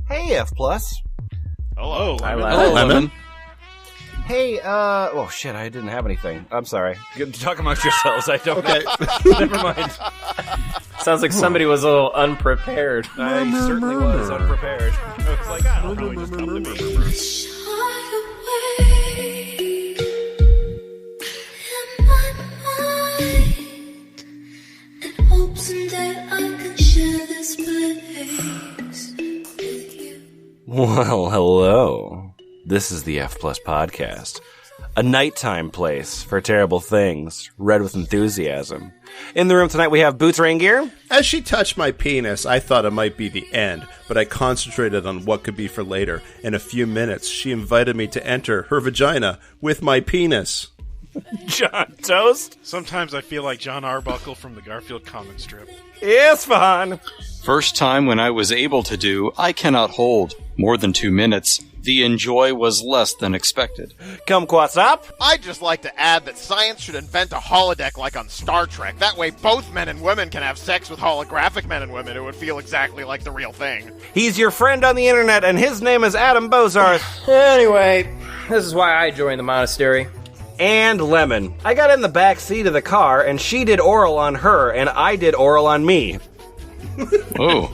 Hey, F+. Hello, Lemon. Hello, Lemon. Hey, oh shit, I didn't have anything. I'm sorry. Talk amongst yourselves, I don't Okay. Never mind. Sounds like somebody was a little unprepared. I certainly was unprepared. I was like, I don't know. Just come to me. Well, hello. This is the F Plus Podcast, a nighttime place for terrible things, read with enthusiasm. In the room tonight we have Boots Rain Gear. As she touched my penis, I thought it might be the end, but I concentrated on what could be for later. In a few minutes, she invited me to enter her vagina with my penis. John Toast. Sometimes I feel like John Arbuckle from the Garfield comic strip. Isfahan. First time when I was able to do I cannot hold more than 2 minutes. The enjoy was less than expected. Kumquats up. I'd just like to add that science should invent a holodeck like on Star Trek. That way both men and women can have sex with holographic men and women who would feel exactly like the real thing. He's your friend on the internet, and his name is Adam Bozarth. Anyway, this is why I joined the monastery. And Lemon. I got in the back seat of the car, and she did oral on her, and I did oral on me. Oh.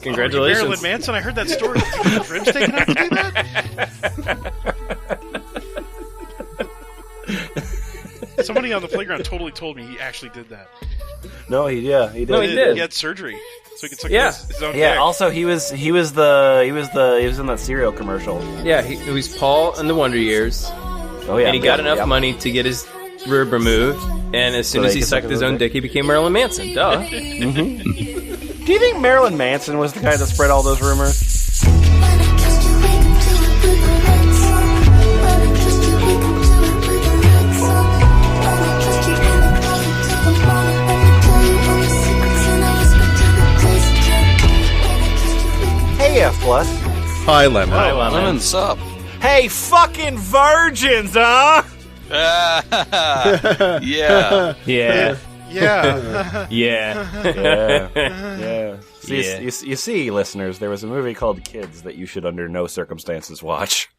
Congratulations. Marilyn Manson, I heard that story. Did ribs taken out to do that? Somebody on the playground totally told me he actually did that. No, he did. No, he did. He had surgery, so he could suck Yeah. his own Yeah. dick. Also, he was in that cereal commercial. Yeah, he was Paul in the Wonder Years, Oh yeah, and he got enough money to get his rib removed, and as soon So as they he could sucked suck his his own own dick, he became Marilyn Manson. Duh. Do you think Marilyn Manson was the guy that spread all those rumors? Hey, F Plus. Hi, Lemon. Hi, Lemon. Lemon's up. Hey, fucking virgins, huh? Yeah. Yeah. Yeah. Yeah. Yeah. See, Yeah. You see, listeners, there was a movie called Kids that you should under no circumstances watch.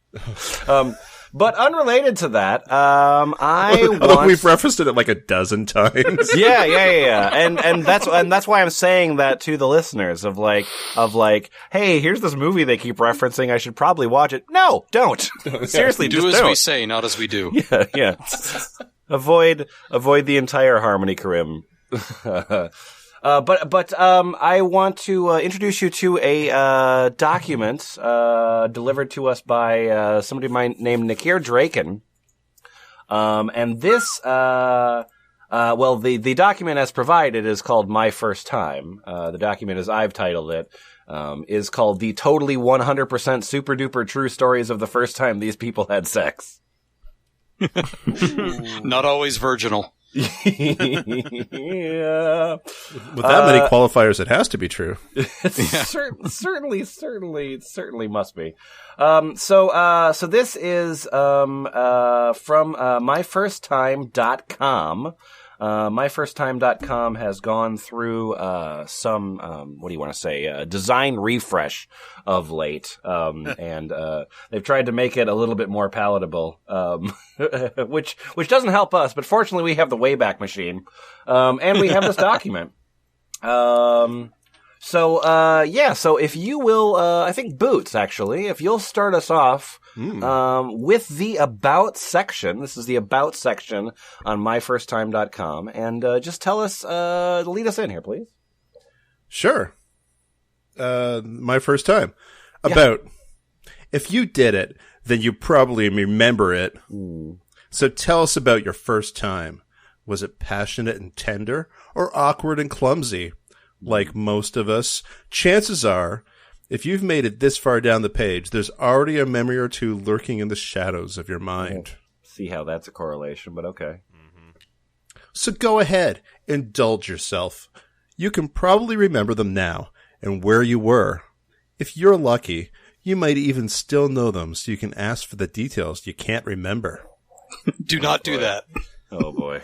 But unrelated to that, I want... We've referenced it like a dozen times. Yeah. And that's why I'm saying that to the listeners of like, hey, here's this movie they keep referencing. I should probably watch it. No, don't. Seriously, Do just as don't. we say, not as we do. Yeah. Avoid the entire Harmony Korym. But I want to introduce you to a document delivered to us by somebody named Nikaer Drekin. And this, the document as provided is called My First Time. The document, as I've titled it, is called The Totally 100% Super Duper True Stories of the First Time These People Had Sex. Not always virginal. Yeah. With that many qualifiers, it has to be true. Certainly must be. So this is from myfirsttime.com. Myfirsttime.com has gone through some what do you want to say, design refresh of late, and they've tried to make it a little bit more palatable, which doesn't help us, but fortunately we have the Wayback Machine, and we have this document. So if you will, I think Boots, actually, if you'll start us off with the About section. This is the About section on myfirsttime.com. And just tell us, lead us in here, please. Sure. My first time. About. If you did it, then you probably remember it. So tell us about your first time. Was it passionate and tender, or awkward and clumsy? Like most of us, chances are, if you've made it this far down the page, there's already a memory or two lurking in the shadows of your mind. See how that's a correlation, but okay. So go ahead, indulge yourself. You can probably remember them now, and where you were. If you're lucky, you might even still know them, so you can ask for the details you can't remember. Do not do that. Oh boy.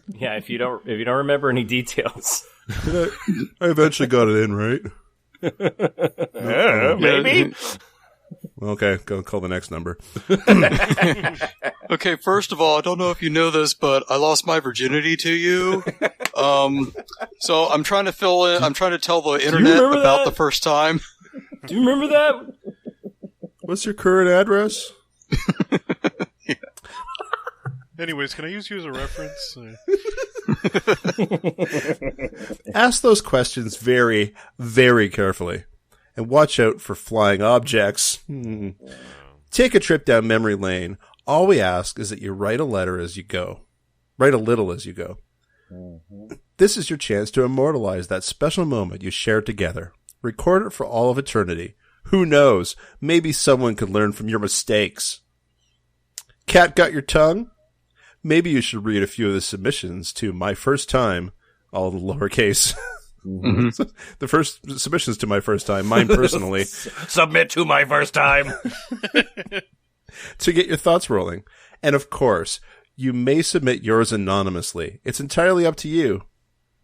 Yeah, if you don't remember any details. I eventually got it in, right? Maybe. Okay, go call the next number. Okay, first of all, I don't know if you know this, but I lost my virginity to you. So I'm trying to fill in. I'm trying to tell the internet about the first time. Do you remember that? What's your current address? Anyways, can I use you as a reference? Ask those questions very, very carefully. And watch out for flying objects. Take a trip down memory lane. All we ask is that you write a letter as you go. Write a little as you go. This is your chance to immortalize that special moment you shared together. Record it for all of eternity. Who knows? Maybe someone could learn from your mistakes. Cat got your tongue? Maybe you should read a few of the submissions to My First Time, all the lowercase. The first submissions to My First Time, mine personally. Submit to My First Time. To get your thoughts rolling. And of course, you may submit yours anonymously. It's entirely up to you.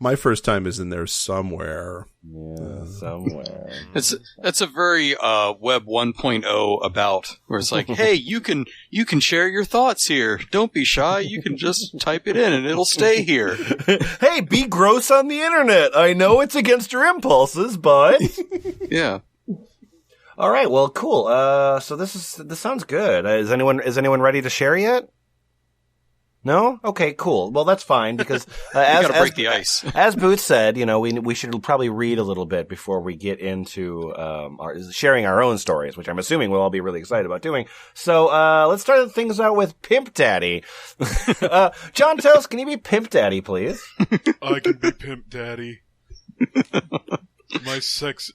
My First Time is in there somewhere. Yeah, somewhere. That's a very Web 1.0 about where it's like, hey, you can share your thoughts here. Don't be shy. You can just type it in and it'll stay here. Hey, be gross on the internet. I know it's against your impulses, but Yeah. all right. Well, cool. So this sounds good. Is anyone ready to share yet? No? Okay, cool. Well, that's fine because Gotta break the ice. As Booth said, we should probably read a little bit before we get into sharing our own stories, which I'm assuming we'll all be really excited about doing. So let's start things out with Pimp Daddy. John Toast, can you be Pimp Daddy, please? I can be Pimp Daddy.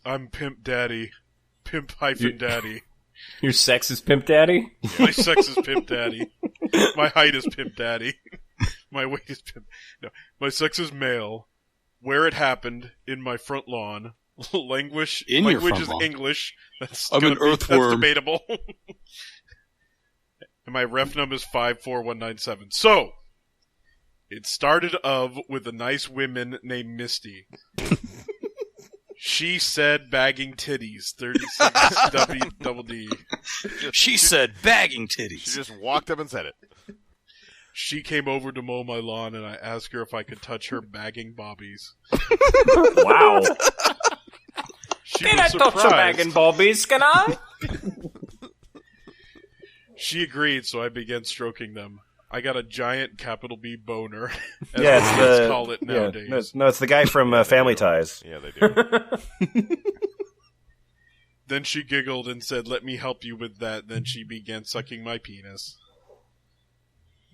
I'm Pimp Daddy. Pimp-Daddy. Your sex is Pimp Daddy? My sex is Pimp Daddy. My height is Pimp Daddy. My weight is Pimp... No. My sex is male. Where it happened, in my front lawn. Language is lawn. English. I'm an earthworm. That's debatable. And my ref number is 54197. So, it started with a nice woman named Misty. She said bagging titties, 36 WDD. She said bagging titties. She just walked up and said it. She came over to mow my lawn, and I asked her if I could touch her bagging bobbies. Wow. Can I touch your bagging bobbies, can I? She agreed, so I began stroking them. I got a giant capital B boner, as Yeah, kids call it nowadays. No, it's the guy from Family Ties. Yeah, they do. Then she giggled and said, "Let me help you with that." Then she began sucking my penis.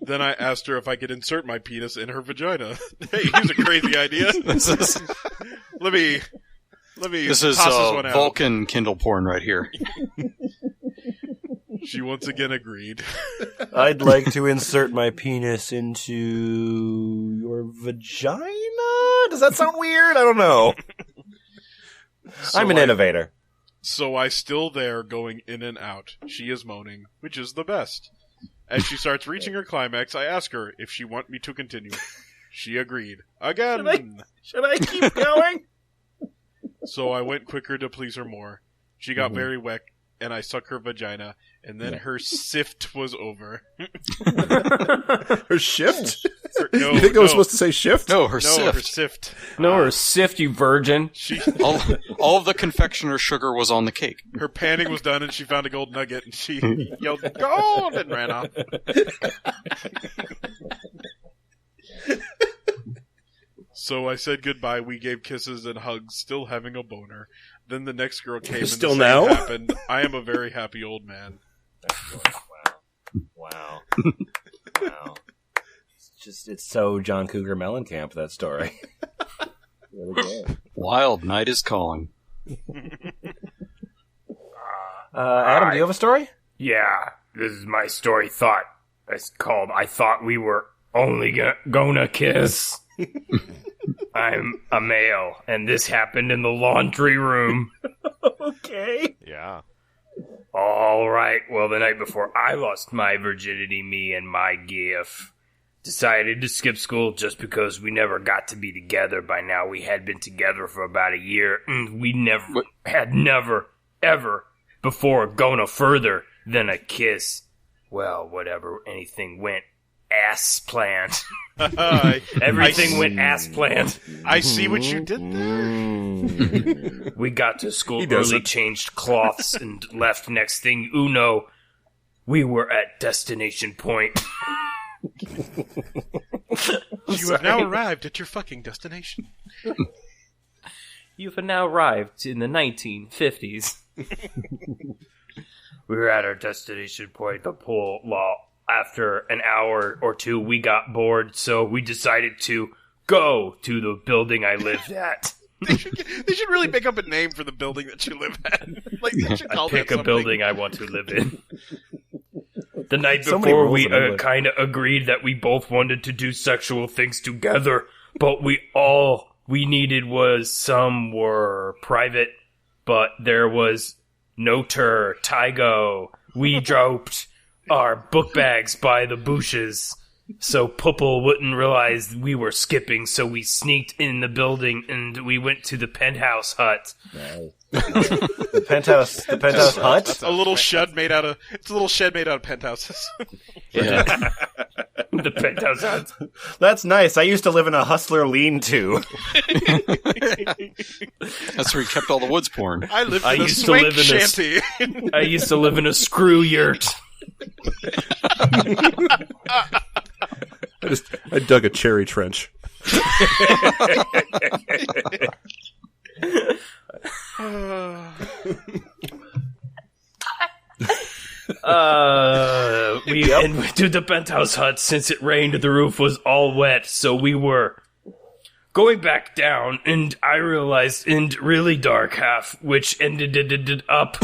Then I asked her if I could insert my penis in her vagina. Hey, here's a crazy idea. Let me This is toss this one out. Vulcan Kindle porn right here. She once again agreed. I'd like to insert my penis into your vagina? Does that sound weird? I don't know. I'm an innovator. So I still there going in and out. She is moaning, which is the best. As she starts reaching her climax, I ask her if she want me to continue. She agreed. Again! Should I keep going? So I went quicker to please her more. She got very wet, and I suck her vagina, and then her sift was over. Her shift? No, You think I was supposed to say shift? No, her her sift. sift. No, or sift, you virgin. All of the confectioner's sugar was on the cake. Her panning was done, and she found a gold nugget, and she yelled, "Gold!" and ran off. So I said goodbye. We gave kisses and hugs, still having a boner. Then the next girl came, and Still the same now? happened. I am a very happy old man. Wow. It's so John Cougar Mellencamp, that story. Really good. Wild night is calling. Adam, do you have a story? Yeah, this is my story It's called I Thought We Were Only Gonna Kiss. I'm a male, and this happened in the laundry room. Okay. Yeah. All right, well, the night before I lost my virginity, me and my gif decided to skip school just because we never got to be together. By now, we had been together for about a year, and we never, ever before gone no further than a kiss. Well, whatever, anything went ass plant. Everything went ass plant. I see what you did there. We got to school early, changed cloths, and left. Next thing you know, we were at destination point. You have now arrived at your fucking destination. You have now arrived in the 1950s. We were at our destination point, the pool. Well, after an hour or two, we got bored, so we decided to go to the building I lived at. They should really make up a name for the building that you live at. Like, they should call Pick that a something. building I want to live in. The night before, we kind of agreed that we both wanted to do sexual things together, but we needed was some were private, but there was no Tygo. We dropped our book bags by the bushes so Pupple wouldn't realize we were skipping, so we sneaked in the building and we went to the penthouse hut. The penthouse hut? It's a little shed made out of penthouses. Yeah. The penthouse hut. That's nice. I used to live in a hustler lean-to. That's where he kept all the woods porn. I lived I in a used to swank live in a- shanty. I used to live in a screw yurt. I dug a cherry trench. We went to the penthouse hut. Since it rained, the roof was all wet, so we were going back down, and I realized in really dark half, which ended up,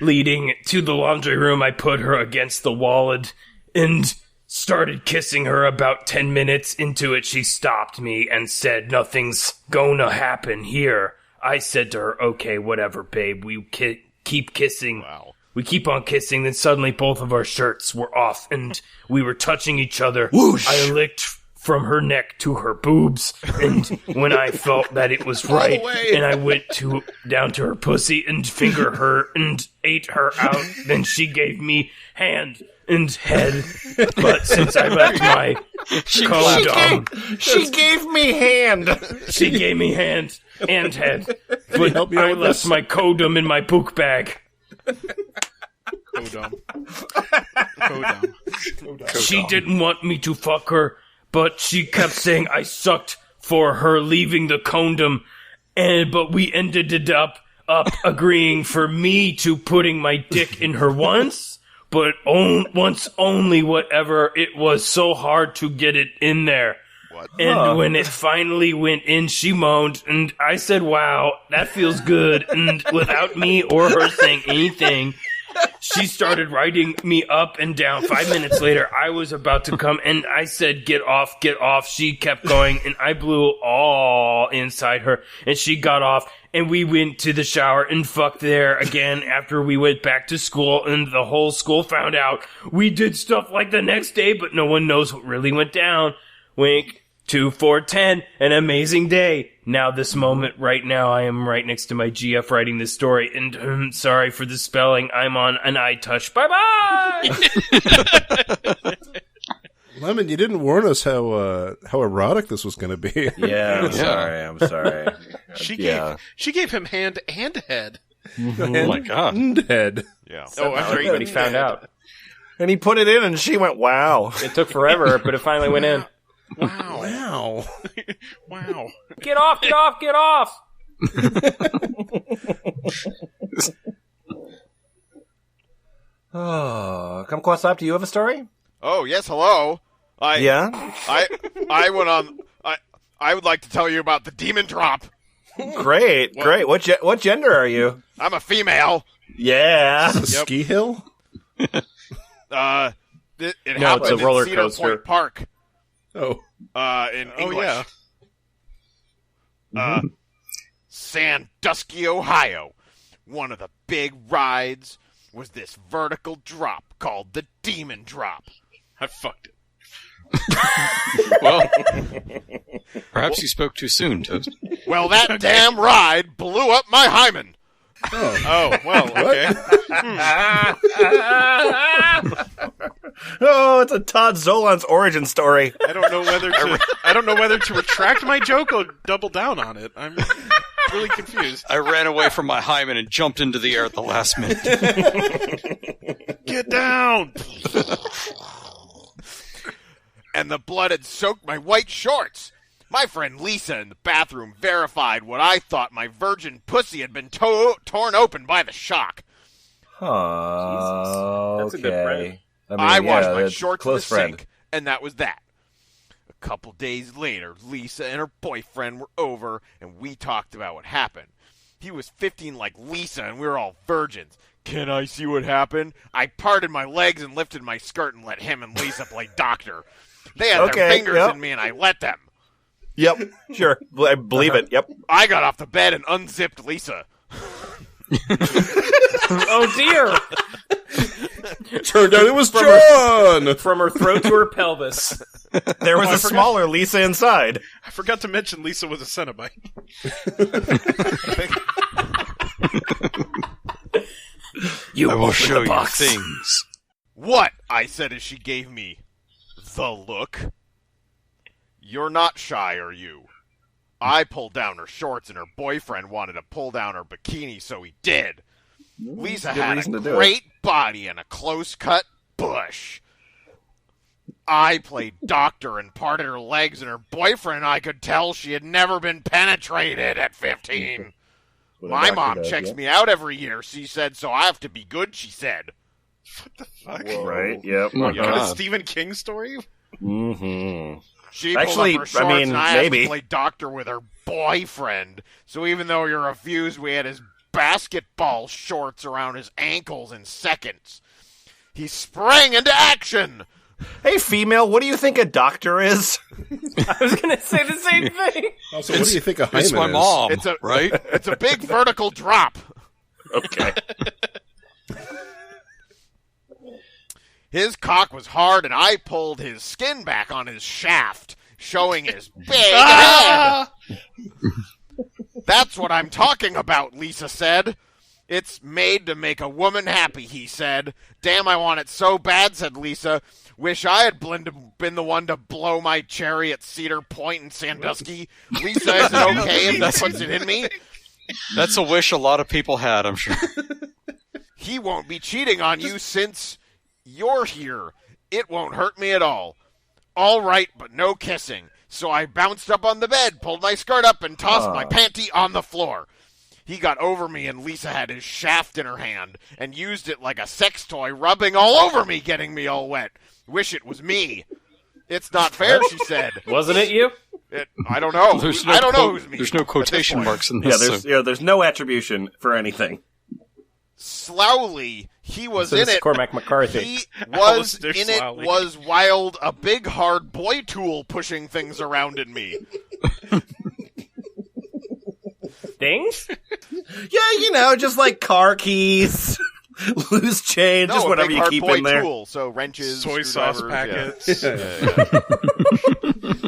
leading to the laundry room. I put her against the wall and started kissing her. About 10 minutes into it, she stopped me and said, "Nothing's gonna happen here." I said to her, "Okay, whatever, babe. We keep kissing." Wow. We keep on kissing, then suddenly both of our shirts were off, and we were touching each other. Whoosh! I licked from her neck to her boobs, and when I felt that it was right, and I went down to her pussy and fingered her and ate her out, then she gave me hand and head. But since I left my condom, She gave me hand. she gave me hand and head. But help me out I with left this? my condom in my book bag. Kodum. She didn't want me to fuck her, but she kept saying I sucked for her leaving the condom, but we ended it up agreeing for me to putting my dick in her once, but once only. Whatever, it was so hard to get it in there. What? And when it finally went in, she moaned, and I said, "Wow, that feels good." And without me or her saying anything, she started riding me up and down. 5 minutes later, I was about to come, and I said, get off, get off." She kept going, and I blew all inside her, and she got off, and we went to the shower and fucked there again after we went back to school, and the whole school found out. We did stuff like the next day, but no one knows what really went down. Wink. 2-4-10, an amazing day. Now, this moment right now, I am right next to my GF writing this story, and sorry for the spelling. I'm on an iTouch. Bye-bye! Lemon, you didn't warn us how erotic this was going to be. Yeah, I'm sorry. She gave him hand and head. Oh my god. And head. Yeah. Oh, after Everybody found out. And he put it in, and she went, "Wow." It took forever, but it finally went in. Wow. Wow. Wow. Get off, get off, get off! Oh, Kumquatxop, do you have a story? Oh, yes, hello. Yeah? I went on. I would like to tell you about the demon drop. Great. What gender are you? I'm a female. Yeah. A ski hill? It No, happened it's a roller in Cedar coaster. Point Park. Oh. In English. yeah. Sandusky, Ohio. One of the big rides was this vertical drop called the Demon Drop. I fucked it. Well, perhaps you spoke too soon, Toast. Well, that damn ride blew up my hymen. Oh, well, okay. Oh, it's a Todd Zolan's origin story. I don't know whether to retract my joke or double down on it. I'm really confused. I ran away from my hymen and jumped into the air at the last minute. Get down! And the blood had soaked my white shorts. My friend Lisa in the bathroom verified what I thought my virgin pussy had been torn open by the shock. Oh, That's a good friend. okay. I washed my that's shorts in the close friend. sink, and that was that. A couple days later, Lisa and her boyfriend were over, and we talked about what happened. He was 15 like Lisa, and we were all virgins. Can I see what happened? I parted my legs and lifted my skirt and let him and Lisa play doctor. They had their fingers in me, and I let them. Yep, sure. I believe it. Yep. I got off the bed and unzipped Lisa. Oh, dear. Turned out it was John! From her throat to her pelvis. There was a smaller Lisa inside. I forgot to mention Lisa was a Cenobite. I will show you things. What? I said as she gave me the look. You're not shy, are you? I pulled down her shorts and her boyfriend wanted to pull down her bikini, so he did. Lisa had a great body and a close-cut bush. I played doctor and parted her legs, and her boyfriend and I could tell she had never been penetrated at 15. My mom checks me out every year, she said, so I have to be good, she said. What the fuck? Whoa. Right, yep. Oh my You got a God. Stephen King story? Mm-hmm. She pulled Actually, up her shorts I mean, and I maybe. had to play doctor with her boyfriend. So even though you're refused, we had his basketball shorts around his ankles in seconds. He sprang into action. Hey, female, what do you think a doctor is? I was going to say the same thing. Also, what do you think a hymen It's my is? mom, It's a right? It's a big vertical drop. Okay. His cock was hard, and I pulled his skin back on his shaft, showing his big head. That's what I'm talking about, Lisa said. It's made to make a woman happy, he said. Damn, I want it so bad, said Lisa. Wish I had been the one to blow my cherry at Cedar Point in Sandusky. Lisa, is it okay if he puts it in me? That's a wish a lot of people had, I'm sure. He won't be cheating on you since you're here. It won't hurt me at all. All right, but no kissing. So I bounced up on the bed, pulled my skirt up, and tossed my panty on the floor. He got over me, and Lisa had his shaft in her hand and used it like a sex toy, rubbing all over me, getting me all wet. Wish it was me. It's not fair, she said. Wasn't it you? I don't know. I don't know who's me. There's no quotation marks in this. There's no attribution for anything. Slowly, he was So in this is it. Cormac McCarthy. He was Alistair in it. Slowly. Was wild, a big hard boy tool pushing things around in me. Things? Yeah, just like car keys, loose change, No, just a whatever big you hard keep boy in there. tool. So wrenches, Soy sauce screwdrivers, packets.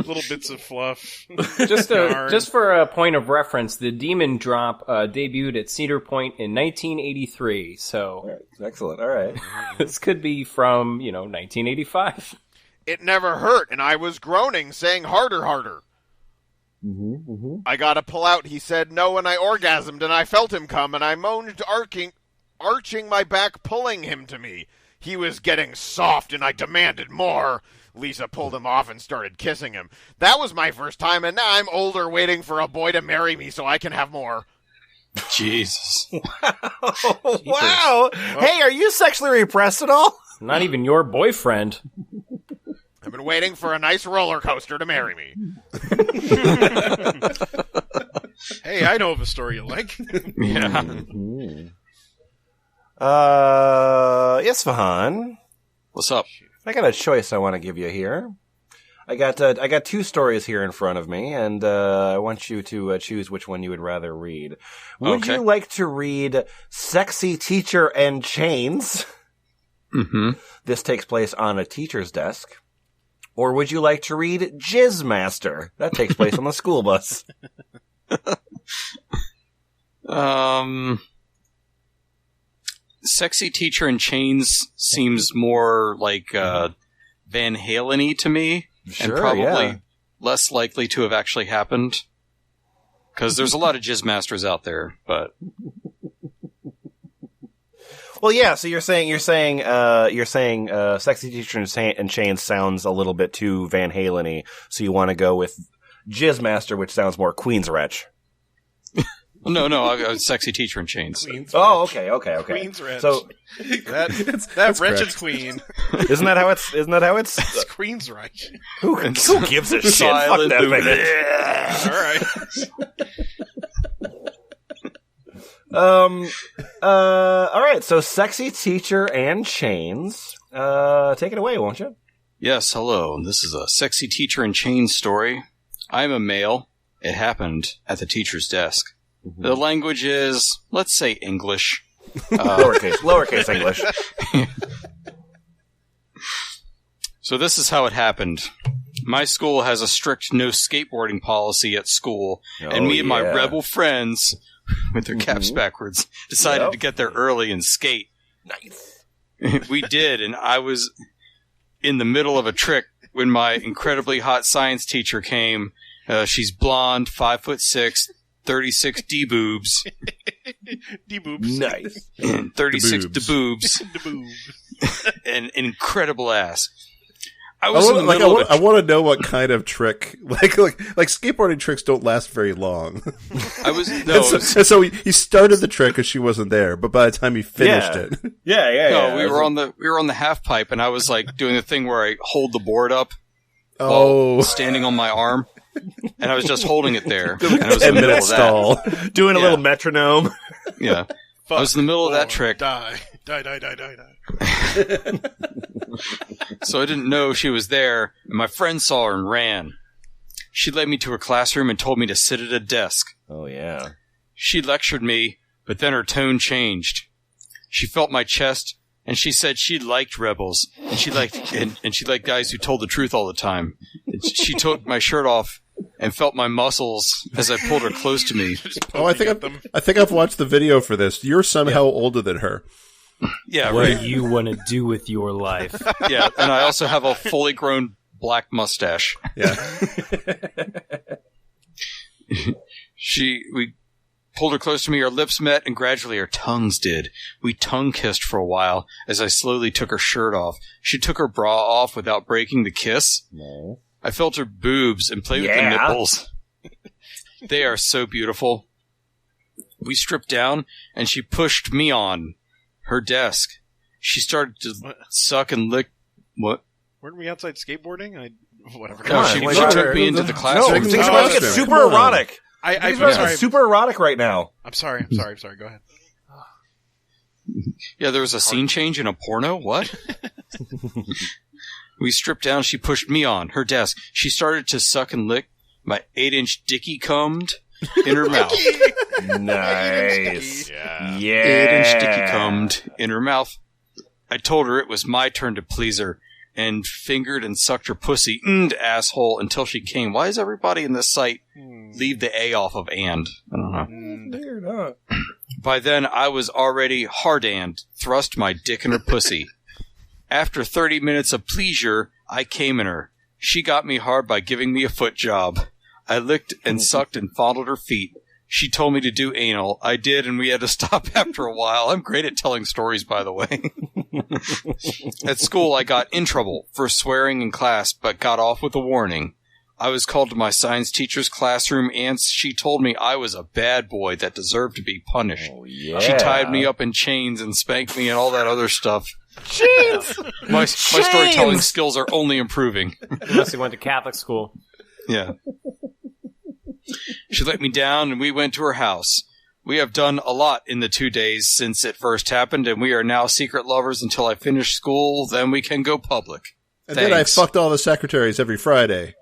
Little bits of fluff. Just for a point of reference, the Demon Drop debuted at Cedar Point in 1983. So Excellent. All right. this could be from 1985. It never hurt, and I was groaning, saying harder, harder. I gotta pull out, he said no, and I orgasmed, and I felt him come, and I moaned, arching my back, pulling him to me. He was getting soft, and I demanded more. Lisa pulled him off and started kissing him. That was my first time, and now I'm older, waiting for a boy to marry me so I can have more. Jesus. Wow. Hey, are you sexually repressed at all? Not even your boyfriend. I've been waiting for a nice roller coaster to marry me. Hey, I know of a story you like. Yeah. Isfahan, What's up? I got a choice I want to give you here. I got two stories here in front of me, and I want you to choose which one you would rather read. Would Okay. you like to read Sexy Teacher and Chains? Mm-hmm. This takes place on a teacher's desk. Or would you like to read Jizzmaster? That takes place on the school bus. Sexy Teacher in Chains seems more like Van Halen-y to me, Sure, and probably yeah. less likely to have actually happened. Because there's a lot of Jizzmasters out there, but Well, yeah. So you're saying, Sexy Teacher in Chains sounds a little bit too Van Halen-y. So you want to go with Jizzmaster, which sounds more Queensrÿche. no, Sexy Teacher in Chains. Oh, okay. Queen's Wretch. So That wretched correct. queen. isn't that how it's? It's Queen's right. Who gives a shit? Fuck Silent that movement. thing. All right. All right. So Sexy Teacher and Chains. Take it away, won't you? Yes, hello. This is a Sexy Teacher in Chains story. I'm a male. It happened at the teacher's desk. The language is, let's say, English. Lowercase English. So this is how it happened. My school has a strict no skateboarding policy at school, and me and my rebel friends, with their caps backwards, decided to get there early and skate. Nice. We did, and I was in the middle of a trick when my incredibly hot science teacher came. She's blonde, 5'6", 36 D-boobs. D-boobs. Nice. And 36 D-boobs. D-boobs. And an incredible ass. I I was in the middle of a... want to know what kind of trick, like skateboarding tricks don't last very long. I was... No, And so he started the trick because she wasn't there, but by the time he finished it, Yeah. we were on the half pipe, and I was like doing the thing where I hold the board up oh, while standing on my arm, and I was just holding it there. And I was in the 10-minute middle of that. stall. Doing a Yeah. little metronome. Yeah. I was in the middle of that trick. Die. So I didn't know she was there, and my friend saw her and ran. She led me to her classroom and told me to sit at a desk. Oh yeah. She lectured me, but then her tone changed. She felt my chest, and she said she liked rebels, and she liked guys who told the truth all the time. And she took my shirt off and felt my muscles as I pulled her close to me. Oh, I think I've watched the video for this. You're somehow older than her. Yeah, What right. do you want to do with your life? Yeah, and I also have a fully grown black mustache. Yeah. We pulled her close to me, our lips met, and gradually our tongues did. We tongue-kissed for a while as I slowly took her shirt off. She took her bra off without breaking the kiss. No. I felt her boobs and played with the nipples. They are so beautiful. We stripped down, and she pushed me on her desk. She started to suck and lick... What? Weren't we outside skateboarding? Whatever. No, she took me into the No, classroom. things are Oh, about to get that's super right. Come on. erotic. I'm Things are about to sorry. get super erotic right now. I'm sorry. Go ahead. Yeah, there was a scene change in a porno? What? We stripped down. She pushed me on her desk. She started to suck and lick my 8-inch dicky cummed in her mouth. Nice. Yeah. 8-inch dicky cummed in her mouth. I told her it was my turn to please her and fingered and sucked her pussy, asshole, until she came. Why does everybody in this site leave the A off of and? I don't know. By then, I was already hard-and, thrust my dick in her pussy. After 30 minutes of pleasure, I came in her. She got me hard by giving me a foot job. I licked and sucked and fondled her feet. She told me to do anal. I did, and we had to stop after a while. I'm great at telling stories, by the way. At school, I got in trouble for swearing in class, but got off with a warning. I was called to my science teacher's classroom, and she told me I was a bad boy that deserved to be punished. Oh, yeah. She tied me up in chains and spanked me and all that other stuff. Chains! My storytelling skills are only improving. Unless you went to Catholic school. Yeah. She let me down, and we went to her house. We have done a lot in the 2 days since it first happened, and we are now secret lovers until I finish school. Then we can go public. And then I Thanks. fucked all the secretaries every Friday.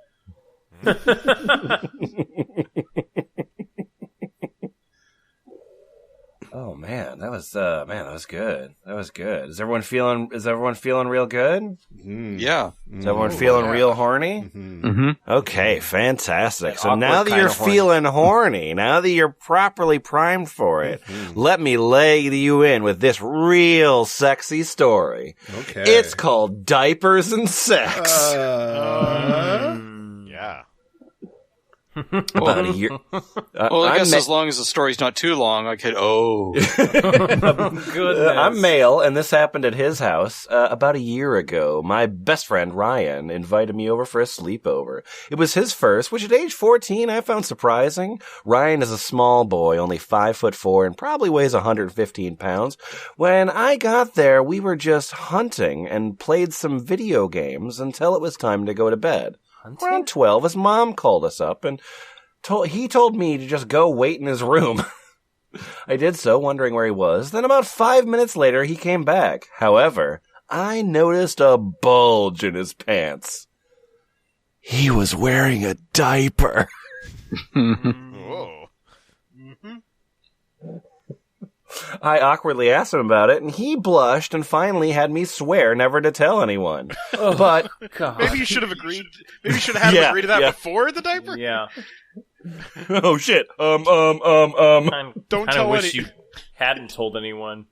Oh man, that was good. That was good. Is everyone feeling real good? Yeah. Is everyone feeling real horny? Mm-hmm. Okay, fantastic. So awkward now that kind you're of horny. feeling horny, now that you're properly primed for it, let me lay you in with this real sexy story. Okay. It's called Diapers and Sex. Yeah. About a year. Well, I guess as long as the story's not too long, I could. Oh, Goodness. I'm male, and this happened at his house about a year ago. My best friend, Ryan, invited me over for a sleepover. It was his first, which at age 14 I found surprising. Ryan is a small boy, only 5'4", and probably weighs 115 pounds. When I got there, we were just hunting and played some video games until it was time to go to bed. Around 12, his mom called us up and he told me to just go wait in his room. I did so, wondering where he was. Then about 5 minutes later, he came back. However, I noticed a bulge in his pants. He was wearing a diaper. Whoa. I awkwardly asked him about it, and he blushed and finally had me swear never to tell anyone. But God. Maybe you should have agreed. Maybe you should have had him agree to that before the diaper. Yeah. oh shit. Don't Kinda tell wish any. you hadn't told anyone.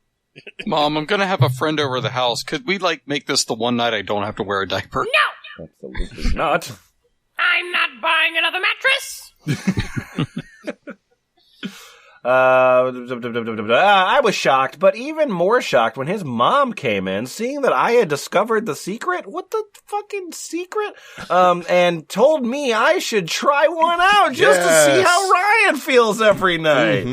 Mom, I'm gonna have a friend over the house. Could we make this the one night I don't have to wear a diaper? Absolutely not. I'm not buying another mattress. I was shocked, but even more shocked when his mom came in, seeing that I had discovered the secret. What the fucking secret? And told me I should try one out just to see how Ryan feels every night.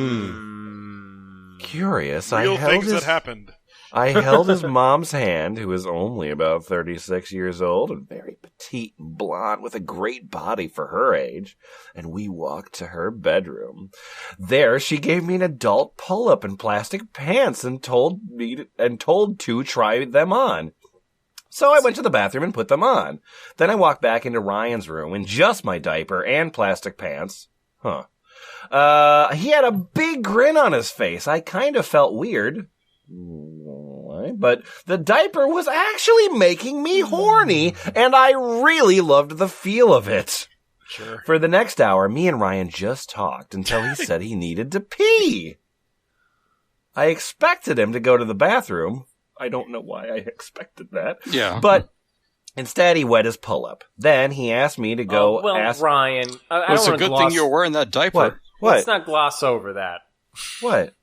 Curious, Real things that happened. I held his mom's hand, who is only about 36 years old and very petite and blonde with a great body for her age, and we walked to her bedroom. There, she gave me an adult pull-up and plastic pants and told to try them on. So I went to the bathroom and put them on. Then I walked back into Ryan's room in just my diaper and plastic pants. He had a big grin on his face. I kind of felt weird. But the diaper was actually making me horny, and I really loved the feel of it. Sure. For the next hour, me and Ryan just talked until he said he needed to pee. I expected him to go to the bathroom. I don't know why I expected that. Yeah. But instead, he wet his pull-up. Then he asked me to go ask... Ryan, I Well, it's don't a good gloss... thing you were wearing that diaper. What? Let's not gloss over that. What?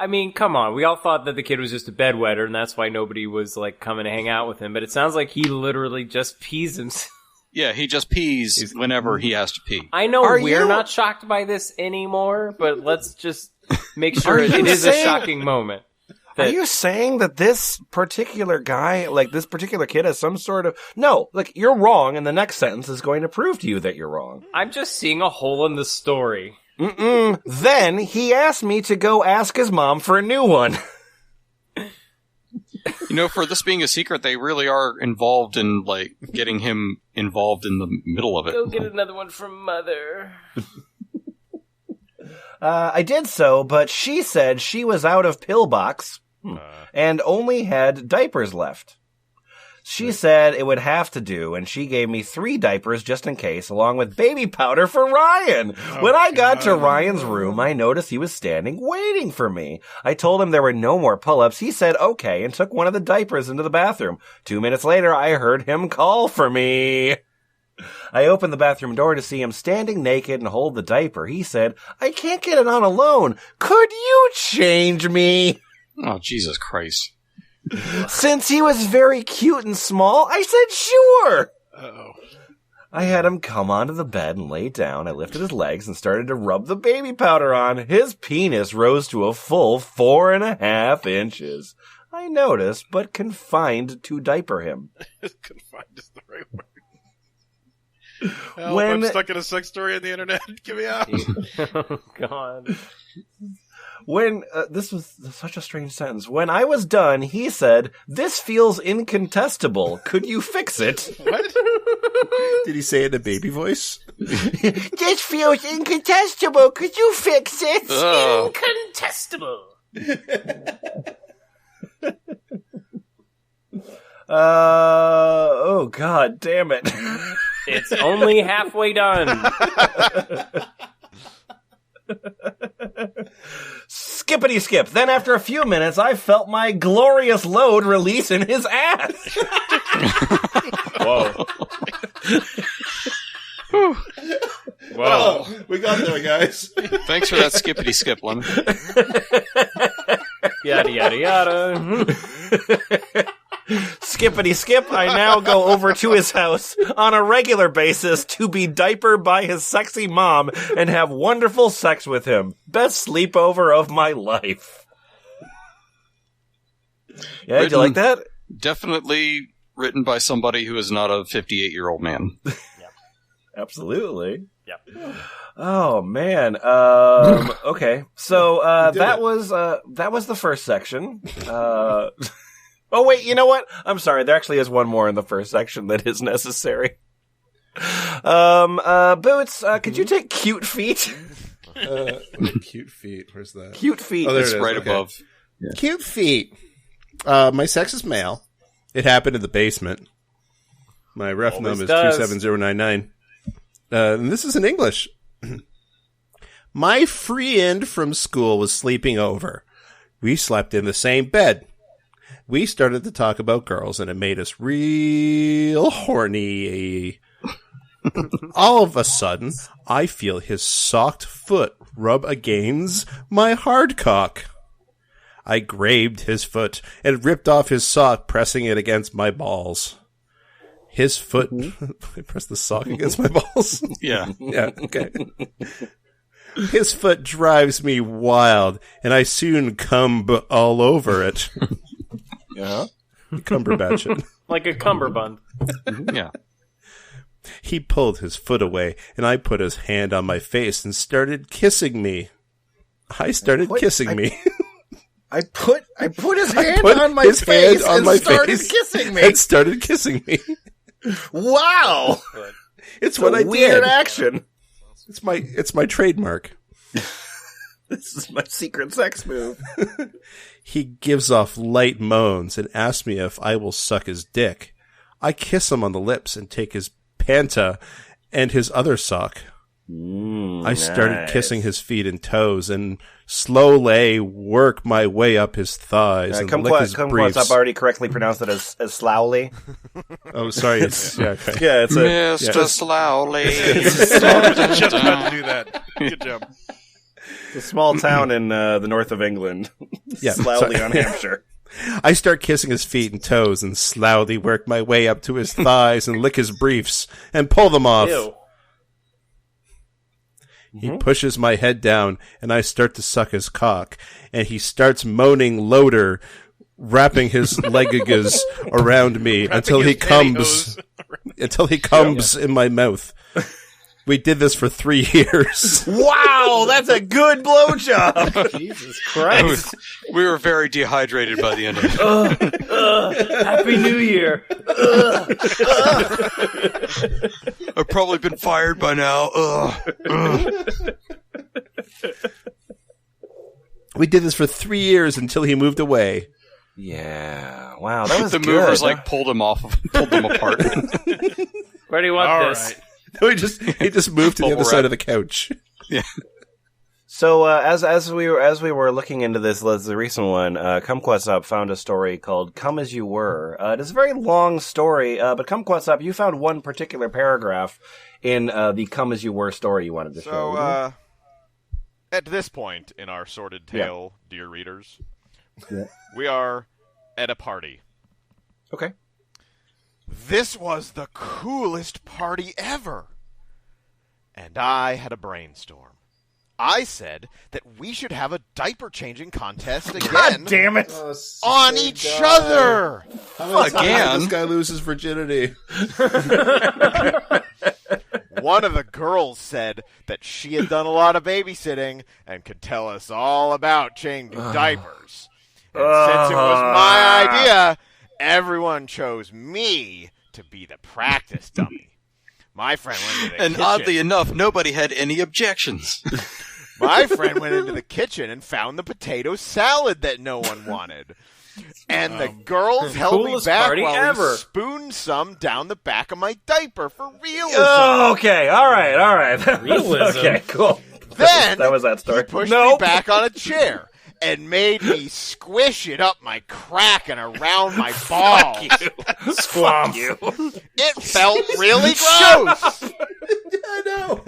I mean, come on. We all thought that the kid was just a bedwetter, and that's why nobody was, coming to hang out with him. But it sounds like he literally just pees himself. Yeah, he just pees whenever he has to pee. I know Are we're you- not shocked by this anymore, but let's just make sure Are it you is a saying- shocking moment. Are you saying that this particular guy, this particular kid has some sort of... No, you're wrong, and the next sentence is going to prove to you that you're wrong. I'm just seeing a hole in the story. Then he asked me to go ask his mom for a new one. For this being a secret, they really are involved in, getting him involved in the middle of it. Go get another one from Mother. I did so, but she said she was out of pillbox and only had diapers left. She said it would have to do, and she gave me 3 diapers just in case, along with baby powder for Ryan. When I got to Ryan's room, I noticed he was standing waiting for me. I told him there were no more pull-ups. He said okay and took one of the diapers into the bathroom. 2 minutes later, I heard him call for me. I opened the bathroom door to see him standing naked and hold the diaper. He said, I can't get it on alone. Could you change me? Oh, Jesus Christ. Since he was very cute and small, I said sure. Uh-oh. I had him come onto the bed and lay down. I lifted his legs and started to rub the baby powder on. His penis rose to a full 4.5 inches. I noticed, but confined to diaper him. Confined is the right word. Help, When- I'm stuck in a sex story on the internet. Get me out. Oh, God. When, this was such a strange sentence. When I was done, he said, "This feels incontestable. Could you fix it?" What? Did he say it in a baby voice? "This feels incontestable. Could you fix it?" Incontestable. Oh, God damn it. It's only halfway done. Skippity skip. Then after a few minutes, I felt my glorious load release in his ass. Whoa. Whoa. We got there, guys. Thanks for that skippity skip, Lemon. Yada, yada, yada. Skippity skip, I now go over to his house on a regular basis to be diapered by his sexy mom and have wonderful sex with him. Best sleepover of my life. Yeah, did you like that? Definitely written by somebody who is not a 58-year-old man. Absolutely. Yep. Oh man. Okay. So that was the first section. Oh wait, you know what? I'm sorry. There actually is one more in the first section that is necessary. Boots, could you take cute feet? Cute feet. Where's that? Cute feet. Oh, there It's it is. right Okay. above. Cute feet. My sex is male. It happened in the basement. My ref Always number is does. 27099. And this is in English. My friend from school was sleeping over. We slept in the same bed. We started to talk about girls, and it made us real horny. All of a sudden, I feel his socked foot rub against my hard cock. I grabbed his foot and ripped off his sock, pressing it against my balls. His foot... I pressed the sock against my balls? Yeah. Yeah, okay. His foot drives me wild, and I soon come all over it. Yeah. Cumberbatch it. Like a cummerbund. Yeah. He pulled his foot away, and I put his hand on my face and started kissing me. I started kissing me. I put his hand Put on my his face hand on and my started face kissing me. And started kissing me. Wow. It's what I Weird did. action. It's my trademark. This is my secret sex move. He gives off light moans and asks me if I will suck his dick. I kiss him on the lips and take his panta and his other sock. I started kissing his feet and toes and slowly work my way up his thighs and lick his briefs. I've already correctly pronounced it as slowly. Oh, sorry. It's, yeah, okay. Yeah, it's Mr. Slowly. Just about to do that. Good job. a small town in the north of England. Yeah, Slowly sorry. on Hampshire. I start kissing his feet and toes and slowly work my way up to his thighs and lick his briefs and pull them off. Ew. He pushes my head down, and I start to suck his cock, and he starts moaning loader, wrapping his legigas around me until he comes in my mouth. We did this for 3 years. Wow, that's a good blowjob. Jesus Christ. We were very dehydrated by the end of it. Happy New Year. I've probably been fired by now. We did this for 3 years until he moved away. Yeah. Wow, that was The good. movers pulled them apart. Where do you want All this? right. He just moved to the Bubble other side wrap. of the couch. Yeah. So as we were looking into this, the recent one, Kumquatsup found a story called "Come as You Were." It is a very long story, but Kumquatsup, you found one particular paragraph in the "Come as You Were" story you wanted to show. So, at this point in our sordid tale, dear readers, we are at a party. Okay. This was the coolest party ever. And I had a brainstorm. I said that we should have a diaper changing contest again. God damn it! On each other! Again? Again? This guy loses virginity. one of the girls said that she had done a lot of babysitting and could tell us all about changing diapers. And since it was my idea, everyone chose me to be the practice dummy. My friend went into the And kitchen. oddly enough, nobody had any objections. My friend went into the kitchen and found the potato salad that no one wanted. And the girls held me coolest back party while ever. we spooned some down the back of my diaper for realism. Oh, okay. All right. Realism. Okay, cool. Then That was that story. he pushed No. me back on a chair and made me squish it up my crack and around my balls. Squamp. It felt really gross. I know.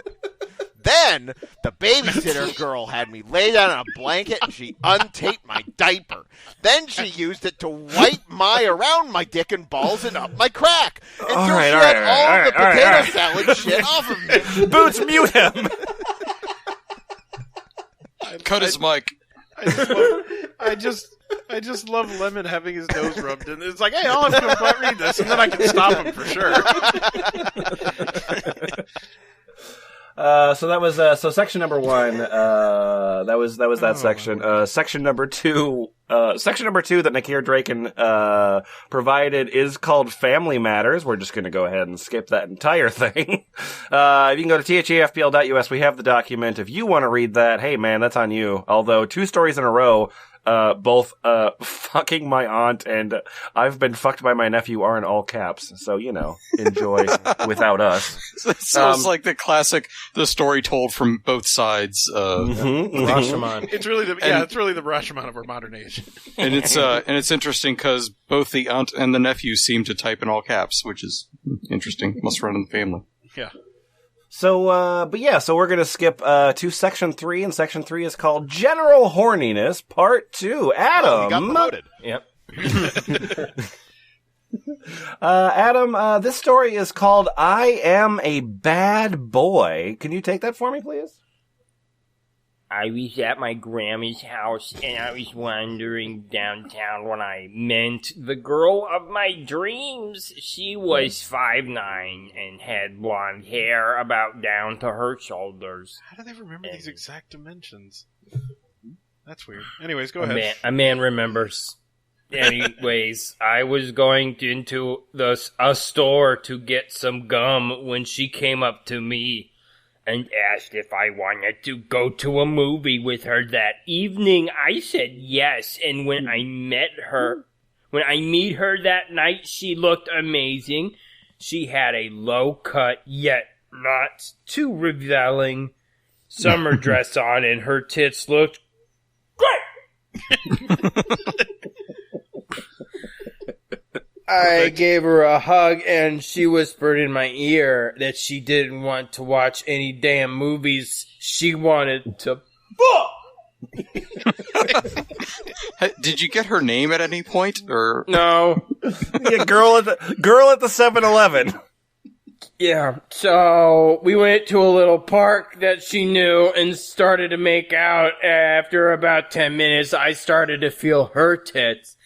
Then the babysitter girl had me lay down on a blanket and she untaped my diaper. Then she used it to wipe around my dick and balls and up my crack until All right, she all had right, all all of the right, all potato right. salad shit off of me. Boots, mute him. Cut his mic. I just love Lemon having his nose rubbed, and it's like, hey, I'll have to read this, and then I can stop him for sure. So that was so section number 1. That was that section. Section number 2. Section number 2 that Nikaer Drekin provided is called Family Matters. We're just going to go ahead and skip that entire thing. You can go to thefpl.us. We have the document. If you want to read that, hey man, that's on you. Although 2 stories in a row. Both fucking my aunt and I've been fucked by my nephew are in all caps. So, enjoy without us. So it's like the classic, the story told from both sides. Rashomon. It's really the Rashomon of our modern age. And it's interesting because both the aunt and the nephew seem to type in all caps, which is interesting. Must run in the family. Yeah. So, so we're gonna skip, to section 3, and section 3 is called General Horniness, part 2. Adam! Oh, he got promoted. Yep. Adam, this story is called I Am a Bad Boy. Can you take that for me, please? I was at my grandma's house and I was wandering downtown when I met the girl of my dreams. She was 5'9" and had blonde hair about down to her shoulders. How do they remember these exact dimensions? That's weird. Anyways, go ahead. A man remembers. Anyways, I was going into a store to get some gum when she came up to me and asked if I wanted to go to a movie with her that evening. I said yes, and when I meet her that night, she looked amazing. She had a low-cut, yet not too revealing summer dress on, and her tits looked great. I gave her a hug, and she whispered in my ear that she didn't want to watch any damn movies. She wanted to fuck. Did you get her name at any point, or No. Yeah, girl at the 7-Eleven. Yeah, so we went to a little park that she knew and started to make out. After about 10 minutes, I started to feel her tits.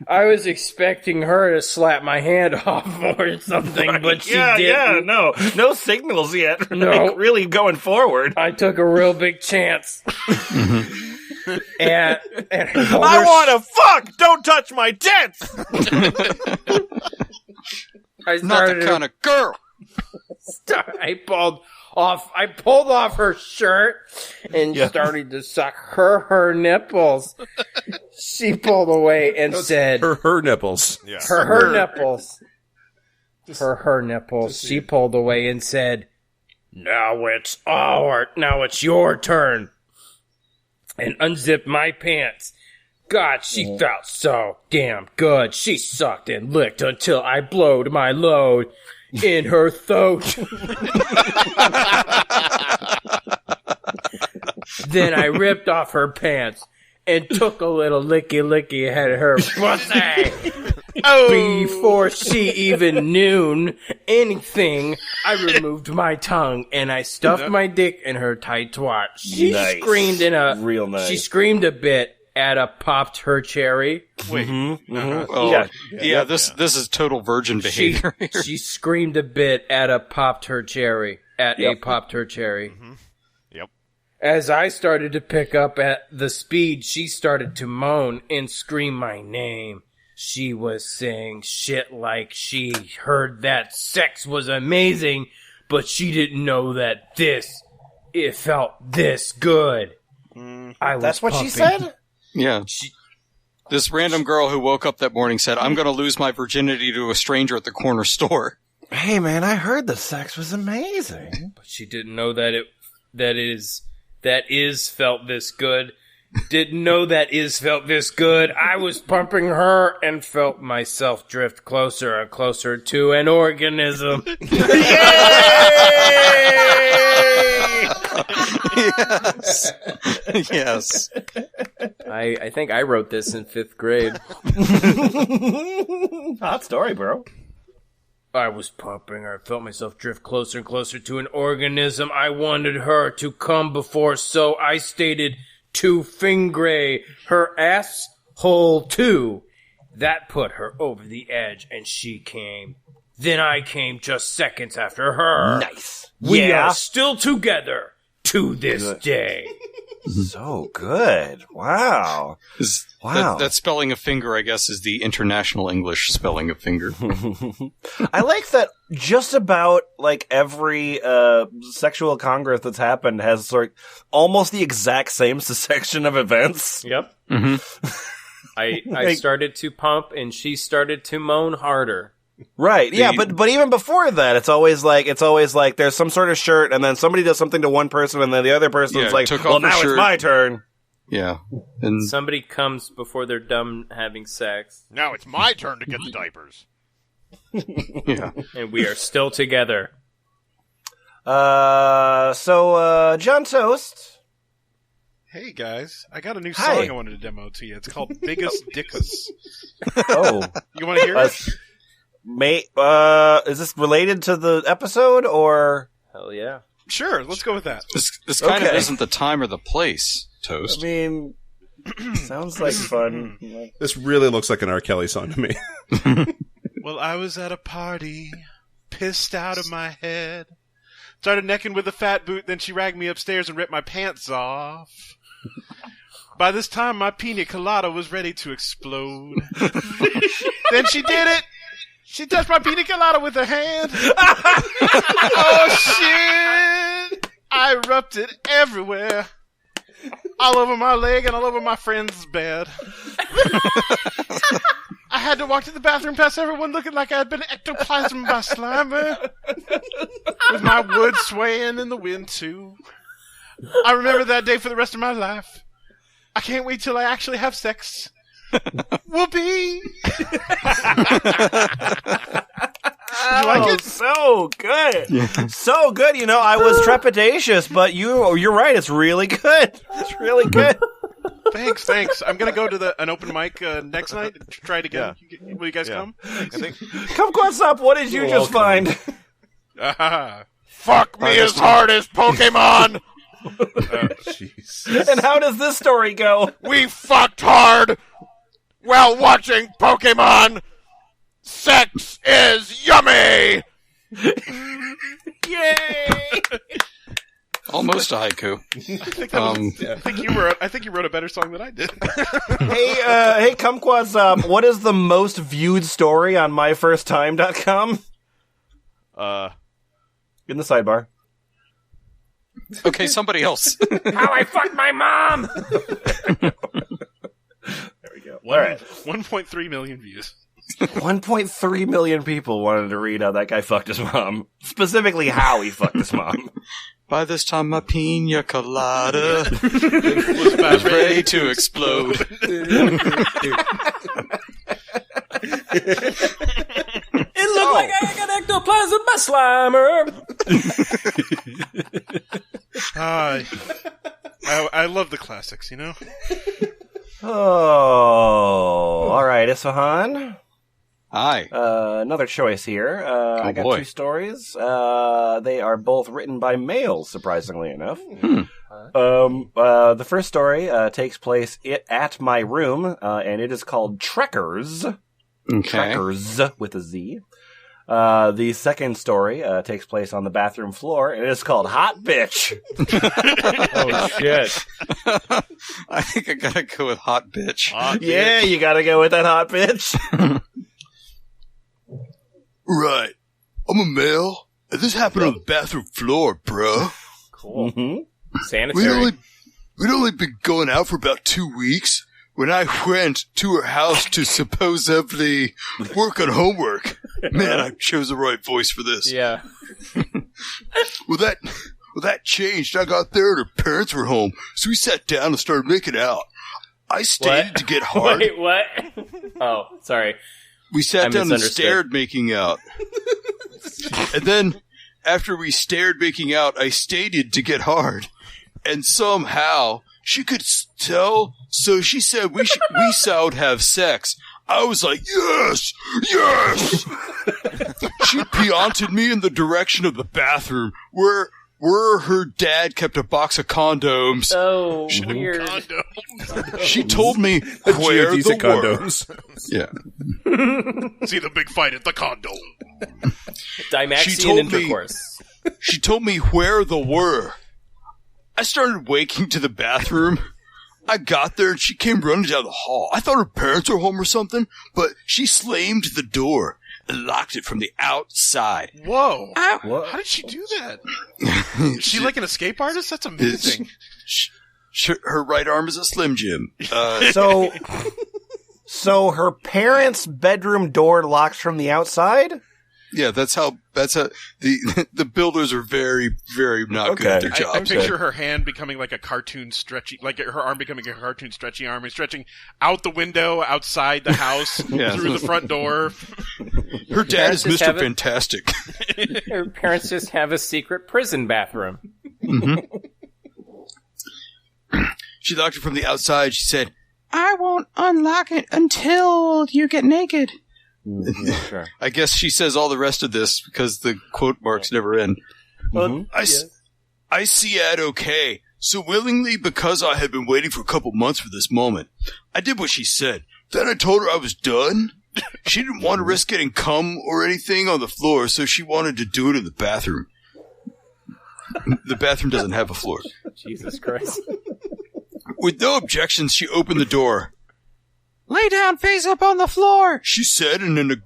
I was expecting her to slap my hand off or something, but she didn't. No signals yet. No. Like, really going forward. I took a real big chance. and I want to fuck! Don't touch my tits! not the kind of girl? I pulled off her shirt and started to suck her nipples. She pulled away and said, Her nipples. Yeah. her nipples. Her nipples. She pulled away and said, now it's your turn. And unzipped my pants. God, she felt so damn good. She sucked and licked until I blowed my load in her throat. Then I ripped off her pants and took a little licky at her pussy. Before she even knew anything, I removed my tongue and I stuffed my dick in her tight twat. She Nice. screamed Real nice. She screamed a bit. Ada popped her cherry. Wait. Oh, this is total virgin behavior. She screamed a bit. Ada popped her cherry. at a Pop-Tart Cherry. Mm-hmm. Yep. As I started to pick up at the speed, she started to moan and scream my name. She was saying shit like she heard that sex was amazing, but she didn't know that it felt this good. That's what she said? Yeah. This random girl who woke up that morning said, I'm going to lose my virginity to a stranger at the corner store. Hey, man, I heard the sex was amazing. But she didn't know that is felt this good. Didn't know that is felt this good. I was pumping her and felt myself drift closer and closer to an organism. Yes. Yes. I think I wrote this in 5th grade. Hot story, bro. I was pumping her. I felt myself drift closer and closer to an organism. I wanted her to come before, so I stated to fingray her asshole too. That put her over the edge, and she came. Then I came just seconds after her. Nice. We are still together to this day. So good. Wow. Wow. That spelling of finger, I guess, is the international English spelling of finger. I like that just about like every sexual congress that's happened has sort almost the exact same section of events. Yep. Mm-hmm. I started to pump, and she started to moan harder. Right. Yeah, but even before that, it's always like there's some sort of shirt, and then somebody does something to one person, and then the other person's like, well, now it's my turn. Yeah. And somebody comes before they're done having sex. Now it's my turn to get the diapers. yeah. And we are still together. So John Toast. Hey guys, I got a new song I wanted to demo to you. It's called Biggest Dickus. Oh. You want to hear it? Is this related to the episode, or? Hell yeah. Sure, let's go with that. This kind of isn't the time or the place, Toast. I mean, sounds like fun. This really looks like an R. Kelly song to me. Well, I was at a party, pissed out of my head. Started necking with a fat boot, then she ragged me upstairs and ripped my pants off. By this time, my pina colada was ready to explode. Then she did it! She touched my pina colada with her hand. Oh, shit! I erupted everywhere. All over my leg and all over my friend's bed. I had to walk to the bathroom past everyone looking like I had been ectoplasmed by Slimer. With my wood swaying in the wind, too. I remember that day for the rest of my life. I can't wait till I actually have sex. Whoopee! Like it? So good. Yeah. So good. You know, I was trepidatious, but you're right. It's really good. It's really good. Thanks. I'm going to go to an open mic next night. Try it again. Yeah. Will you guys come? Come what's up? What did you just find? Fuck me as hard as Pokemon! And how does this story go? We fucked hard while watching Pokemon. Sex is yummy! Yay! Almost a haiku. I think you wrote a better song than I did. Hey, Kumquats, what is the most viewed story on myfirsttime.com? In the sidebar. Okay, somebody else. How I fucked my mom! There we go. All right. 1.3 million views. 1.3 million people wanted to read how that guy fucked his mom. Specifically, how he fucked his mom. By this time, my pina colada was ready to explode. It looked like I got ectoplasm by Slimer. I love the classics, you know? Oh, all right, Isfahan. Hi. Another choice here. I got two stories. They are both written by males, surprisingly enough. The first story takes place at my room, and it is called Trekkers. Okay. Trekkers with a Z. The second story takes place on the bathroom floor, and it's called Hot Bitch. Oh, shit. I think I gotta go with hot bitch. Yeah, you gotta go with that hot bitch. Right. I'm a male, and this happened on the bathroom floor, bro. Cool. Mm-hmm. Sanitary. We'd only been going out for about 2 weeks when I went to her house to supposedly work on homework. Man, I chose the right voice for this. Yeah. Well, that changed. I got there and her parents were home, so we sat down and started making out. I stayed to get hard. Wait, what? Oh, sorry. We sat I down and misunderstood. stared making out. And then, after we stared making out, I stated to get hard. And somehow, she could tell, so she said we should have sex. I was like, yes! Yes! She peonted me in the direction of the bathroom, where her dad kept a box of condoms. Oh, weird. She told me where GOTs the and were. condoms. Yeah. See the big fight at the condo. Dymaxian intercourse. She told me where the were. I started waking to the bathroom. I got there and she came running down the hall. I thought her parents were home or something, but she slammed the door and locked it from the outside. Whoa. How did she do that? Is she like an escape artist? That's amazing. Her right arm is a Slim Jim. So her parents' bedroom door locks from the outside? Yeah, that's how the builders are very, very not good at their job. I picture her hand becoming like a cartoon stretchy, like her arm becoming a cartoon stretchy arm and stretching out the window, outside the house, through the front door. Her dad is Mr. Fantastic. Her parents just have a secret prison bathroom. Mm-hmm. She locked it from the outside. She said, "I won't unlock it until you get naked." Sure. I guess she says all the rest of this because the quote marks never end. Well, I see it okay. So willingly, because I had been waiting for a couple months for this moment, I did what she said. Then I told her I was done. She didn't want to risk getting cum or anything on the floor, so she wanted to do it in the bathroom. The bathroom doesn't have a floor. Jesus Christ. With no objections, she opened the door. "Lay down face up on the floor," she said in an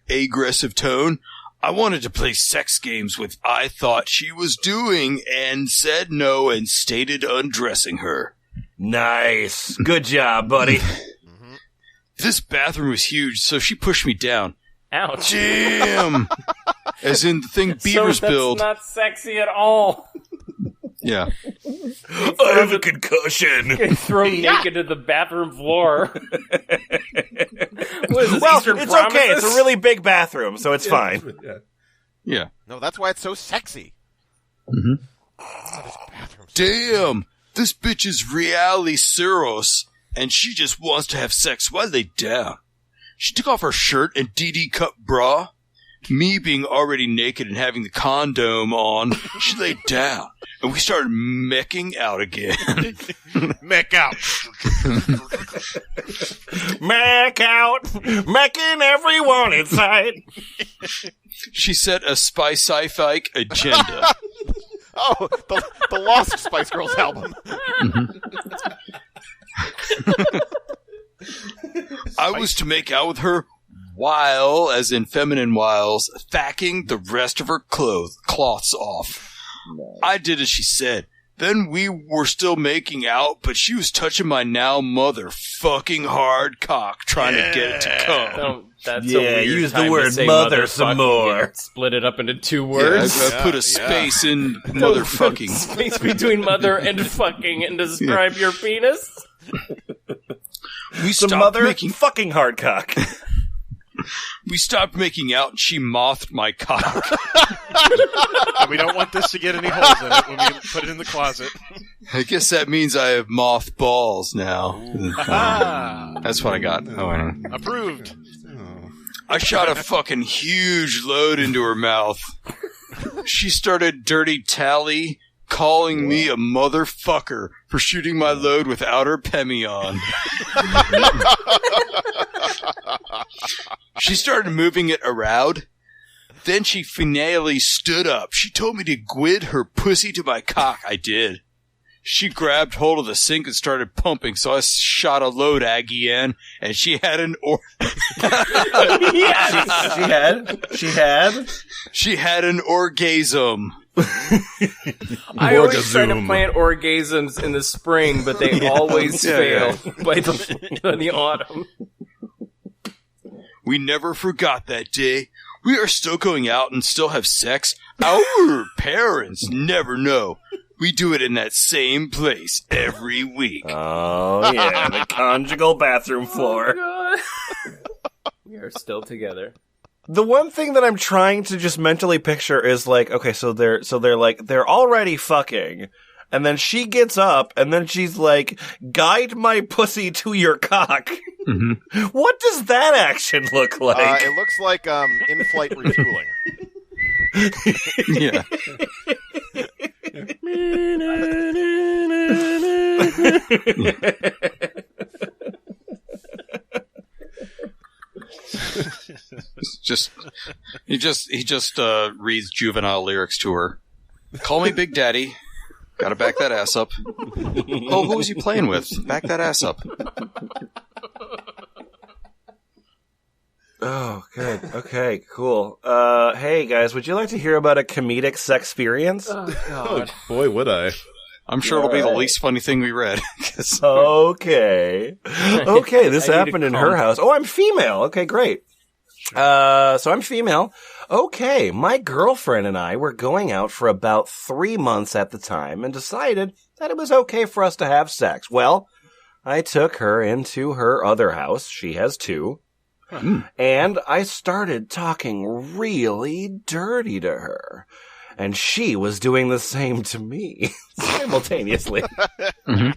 aggressive tone. I wanted to play sex games with I thought she was doing and said no and stated undressing her. Nice. Good job, buddy. This bathroom was huge, so she pushed me down. Ouch. Damn! As in the thing beavers build. That's not sexy at all. Yeah. I have a concussion. Get thrown naked to the bathroom floor. What is this, Well, Eastern it's Promises? okay. It's a really big bathroom, so it's fine. Yeah. No, that's why it's so sexy. Damn! This bitch is Reali Ceros, and she just wants to have sex while laid down. She took off her shirt and DD cut bra. Me being already naked and having the condom on, she laid down, and we started mecking out again. Mech out. Mac out. Macking everyone inside. She set a sci-fi agenda. Oh, the Lost Spice Girls album. I was to make out with her while, as in feminine whiles, thacking the rest of her cloths off. I did as she said. Then we were still making out, but she was touching my now motherfucking hard cock, trying to get it to come. That's Yeah, a weird use the time to word say mother some motherfucking more. and split it up into two Yeah, words. I put a space in motherfucking. Space between mother and fucking and describe your penis. We Some stopped mother making. fucking hard cock. We stopped making out, and she mothed my cock. And we don't want this to get any holes in it when we put it in the closet. I guess that means I have moth balls now. That's what I got. Oh, I know. Approved. I shot a fucking huge load into her mouth. She started dirty tally, calling me a motherfucker for shooting my load without her Pemi on. She started moving it around, Then she finally stood up. She told me to gwid her pussy to my cock. I did. She grabbed hold of the sink and started pumping, so I shot a load Aggie in, and she had an She had an orgasm. I always try to plant orgasms in the spring, but they always fail by the autumn. We never forgot that day. We are still going out and still have sex. Our parents never know. We do it in that same place every week. Oh, yeah, the conjugal bathroom floor. Oh, God. We are still together. The one thing that I'm trying to just mentally picture is like, okay, so they're already fucking, and then she gets up, and then she's like, guide my pussy to your cock. Mm-hmm. What does that action look like? It looks like in-flight refueling. Yeah. He just reads juvenile lyrics to her. Call me Big Daddy. Gotta back that ass up. Oh, who was he playing with? Back that ass up. Oh, good. Okay, cool. Hey guys, would you like to hear about a comedic sex experience? Oh, God. Oh, boy, would I. I'm sure it'll be the least funny thing we read. Okay. Okay, this happened in her house. Oh, I'm female. Okay, great. So I'm female. Okay, my girlfriend and I were going out for about 3 months at the time and decided that it was okay for us to have sex. Well, I took her into her other house. She has 2. And I started talking really dirty to her. And she was doing the same to me simultaneously. Mm-hmm.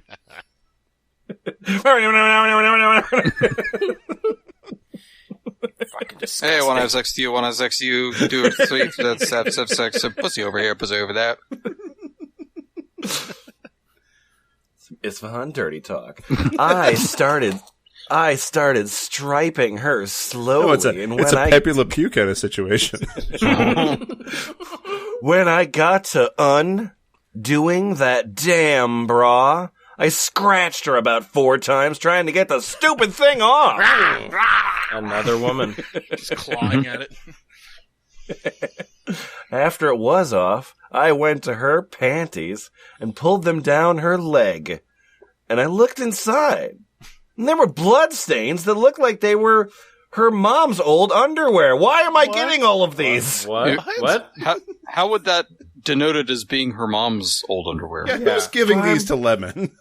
Fucking disgusting. Hey, wanna have sex to you, wanna have sex to you, do it sweet, let's have sex, pussy over here, pussy over there. Isfahan dirty talk. I started striping her slowly. No, it's a Pepe Le Pew kind of situation. When I got to undoing that damn bra, I scratched her about 4 times trying to get the stupid thing off. Another woman. Just clawing at it. After it was off, I went to her panties and pulled them down her leg. And I looked inside. And there were blood stains that looked like they were her mom's old underwear. Why am I getting all of these? What? How would that denote it as being her mom's old underwear? Yeah, who's giving these to Lemon?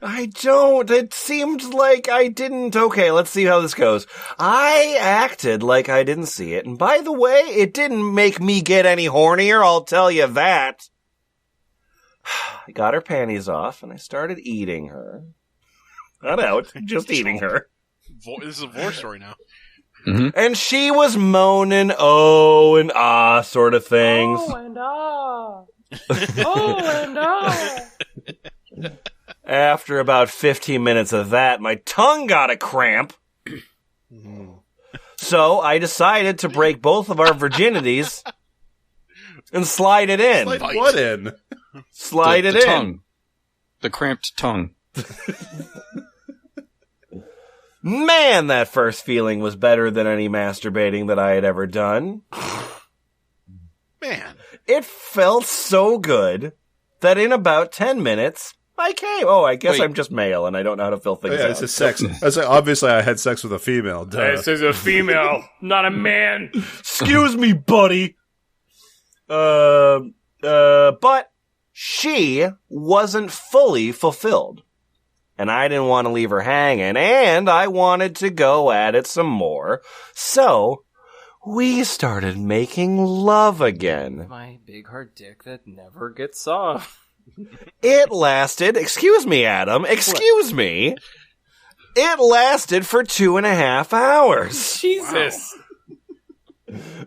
I don't. It seemed like I didn't. Okay, let's see how this goes. I acted like I didn't see it. And by the way, it didn't make me get any hornier, I'll tell you that. I got her panties off and I started eating her. Not out, just eating her. This is a war story now. Mm-hmm. And she was moaning, oh and ah sort of things. Oh and ah. Oh and ah. After about 15 minutes of that, my tongue got a cramp. So I decided to break both of our virginities and slide it in. Slide what in? Slide the it in. Tongue. The cramped tongue. Man, that first feeling was better than any masturbating that I had ever done. Man. It felt so good that in about 10 minutes, I came. Oh, I guess Wait. I'm just male and I don't know how to fill things out. This is sex. Obviously, I had sex with a female. Duh. This is a female, not a man. Excuse me, buddy. But she wasn't fully fulfilled. And I didn't want to leave her hanging, and I wanted to go at it some more. So, we started making love again. My big hard dick that never gets off. It lasted, excuse me, Adam, excuse me. It lasted for 2.5 hours. Jesus.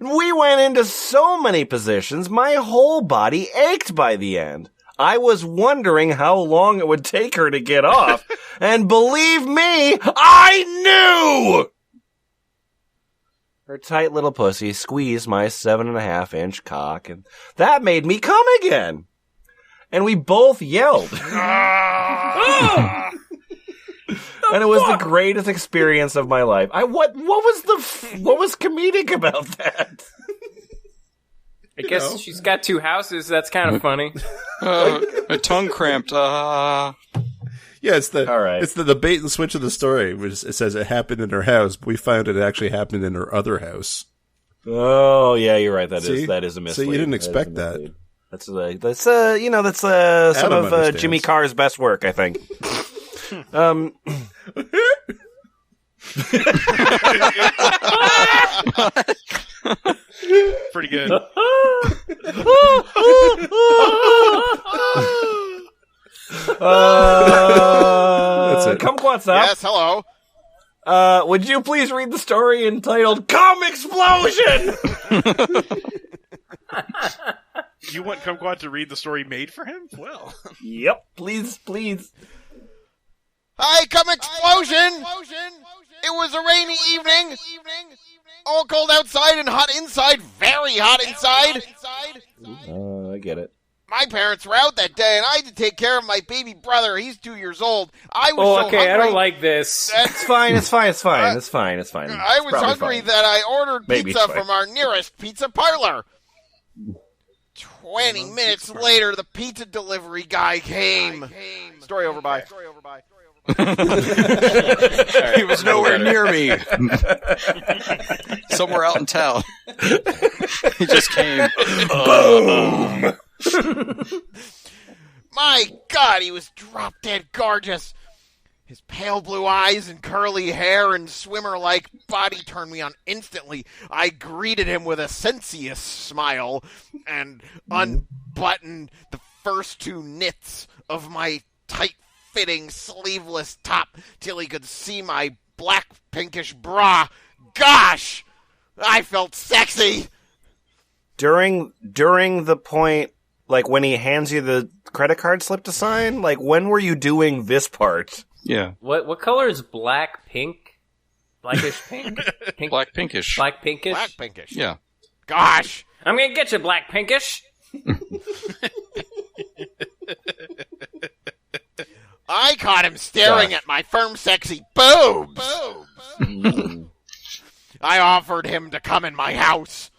We went into so many positions, my whole body ached by the end. I was wondering how long it would take her to get off, and believe me, I knew! her tight little pussy squeezed my 7.5-inch cock, and that made me come again. And we both yelled. And it was the greatest experience of my life. What was comedic about that? I guess she's got 2 houses. That's kind of funny. My tongue cramped. Yeah, it's the All right. It's the bait and switch of the story. Which it says it happened in her house, but we found it actually happened in her other house. Oh yeah, you're right. That See? is a mislead. So you didn't expect that. That's some of understands. Jimmy Carr's best work, I think. Pretty good. That's it. Kumquat's up. Yes, hello. Would you please read the story entitled "Cum Explosion"? You want Kumquat to read the story made for him? Well. Yep, please. Hi, come explosion! It was a rainy evening. All cold outside and hot inside. Very hot inside. I get it. My parents were out that day, and I had to take care of my baby brother. He's 2 years old. I was so okay, hungry. I don't like this. It's fine. It's fine. I It's was probably hungry fine. that I ordered Maybe pizza it's fine. from our nearest pizza parlor. 20 minutes later, the pizza delivery guy came. Story over, bye. He was nowhere near me. Somewhere out in town. He just came. Boom! My God, he was drop-dead gorgeous. His pale blue eyes and curly hair and swimmer-like body turned me on instantly. I greeted him with a sensuous smile and unbuttoned the first 2 knits of my tight-fitting sleeveless top till he could see my black pinkish bra. Gosh! I felt sexy! During the point, like when he hands you the credit card slip to sign, like when were you doing this part? Yeah. What color is black pink? Blackish pink? Pink? Black pinkish. Black pinkish? Black pinkish. Yeah. Gosh! I'm gonna get you, black pinkish. I caught him staring at my firm, sexy boobs. I offered him to come in my house.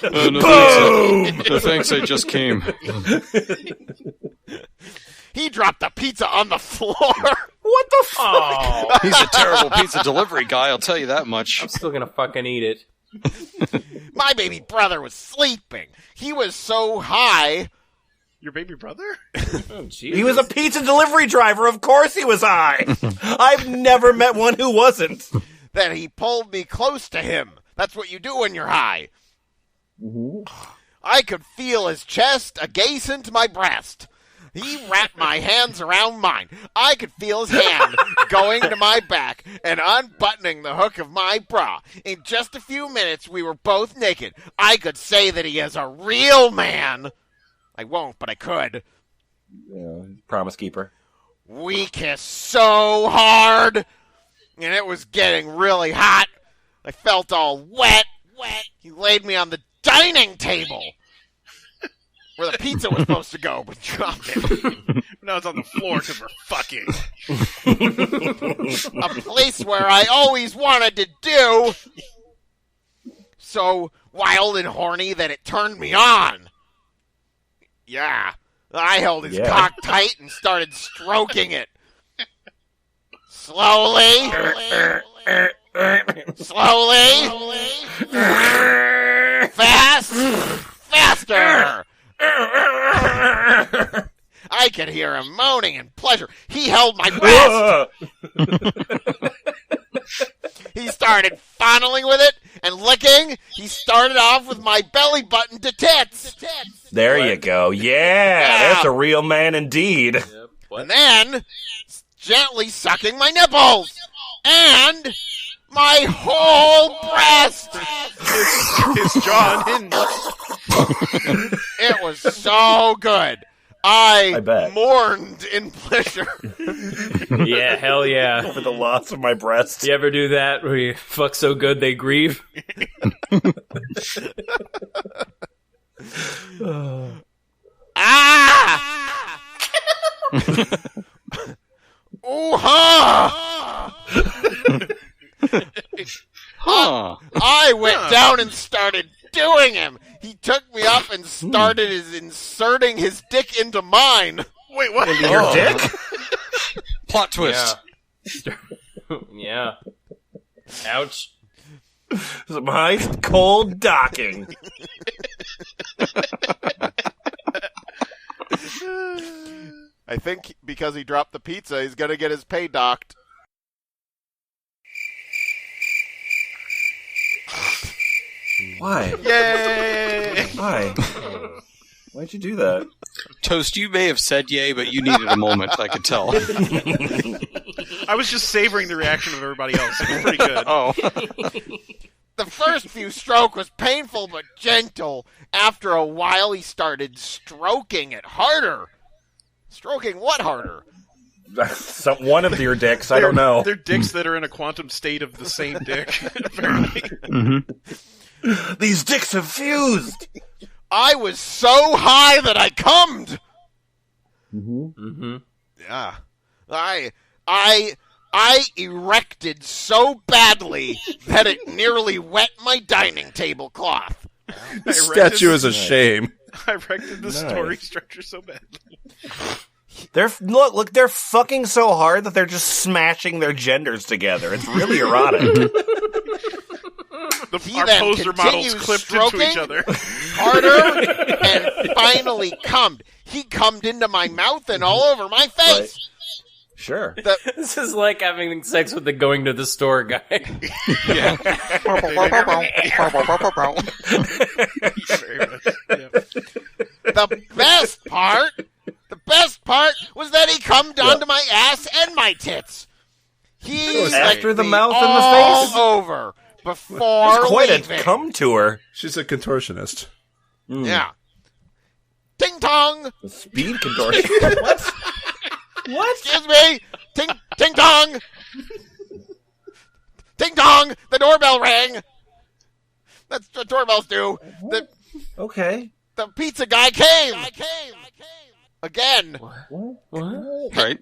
No thanks, I just came. He dropped the pizza on the floor. What the fuck? He's a terrible pizza delivery guy, I'll tell you that much. I'm still gonna fucking eat it. My baby brother was sleeping. He was so high. Your baby brother? Oh, He was a pizza delivery driver. Of course he was high. I've never met one who wasn't. That he pulled me close to him. That's what you do when you're high. I could feel his chest against my breast. He wrapped my hands around mine. I could feel his hand going to my back and unbuttoning the hook of my bra. In just a few minutes, we were both naked. I could say that he is a real man. I won't, but I could. Yeah, promise keeper. We kissed so hard, and it was getting really hot. I felt all wet. He laid me on the dining table where the pizza was supposed to go, but dropped it. Now it's on the floor because we're fucking. A place where I always wanted to do. So wild and horny that it turned me on. Yeah. I held his cock tight and started stroking it. Slowly. Faster. I could hear him moaning in pleasure. He held my breast. He started fondling with it and licking. He started off with my belly button to tits. There you go. Yeah, that's a real man indeed. And then gently sucking my nipples. And my whole breast. His jaw unhinged. It was so good. I bet. mourned in pleasure. Yeah, hell yeah. For the loss of my breast. You ever do that where you fuck so good they grieve? Ah! Ooh-ha! Huh. I went down and started doing him. He took me up and started inserting his dick into mine. Wait, what? Into your dick? Plot twist. Yeah. Ouch. Some ice cold docking. I think because he dropped the pizza, he's gonna get his pay docked. Why? Yay! Why? Why'd you do that? Toast, you may have said yay, but you needed a moment, I could tell. I was just savoring the reaction of everybody else. It was pretty good. Oh. The first few stroke was painful but gentle. After a while, he started stroking it harder. Stroking what harder? One of your dicks, I don't know. They're dicks that are in a quantum state of the same dick, apparently. These dicks have fused! I was so high that I cummed. Yeah. I erected so badly that it nearly wet my dining table cloth. The statue is a shame. I erected the story structure so badly. Look, they're fucking so hard that they're just smashing their genders together. It's really erotic. Our poster models clipped into each other. Harder and finally cummed. He cummed into my mouth and all over my face. Right. Sure. This is like having sex with the going to the store guy. Yeah. The best part was that he cummed onto my ass and my tits. He After the me mouth and the all face? over before It's quite leaving. a cum tour. She's a contortionist. Yeah. Ding tong. Speed contortion. What? Excuse me. Ting tong. Ting tong. The doorbell rang. That's what doorbells do. Okay. The pizza guy came. Again. What? Right.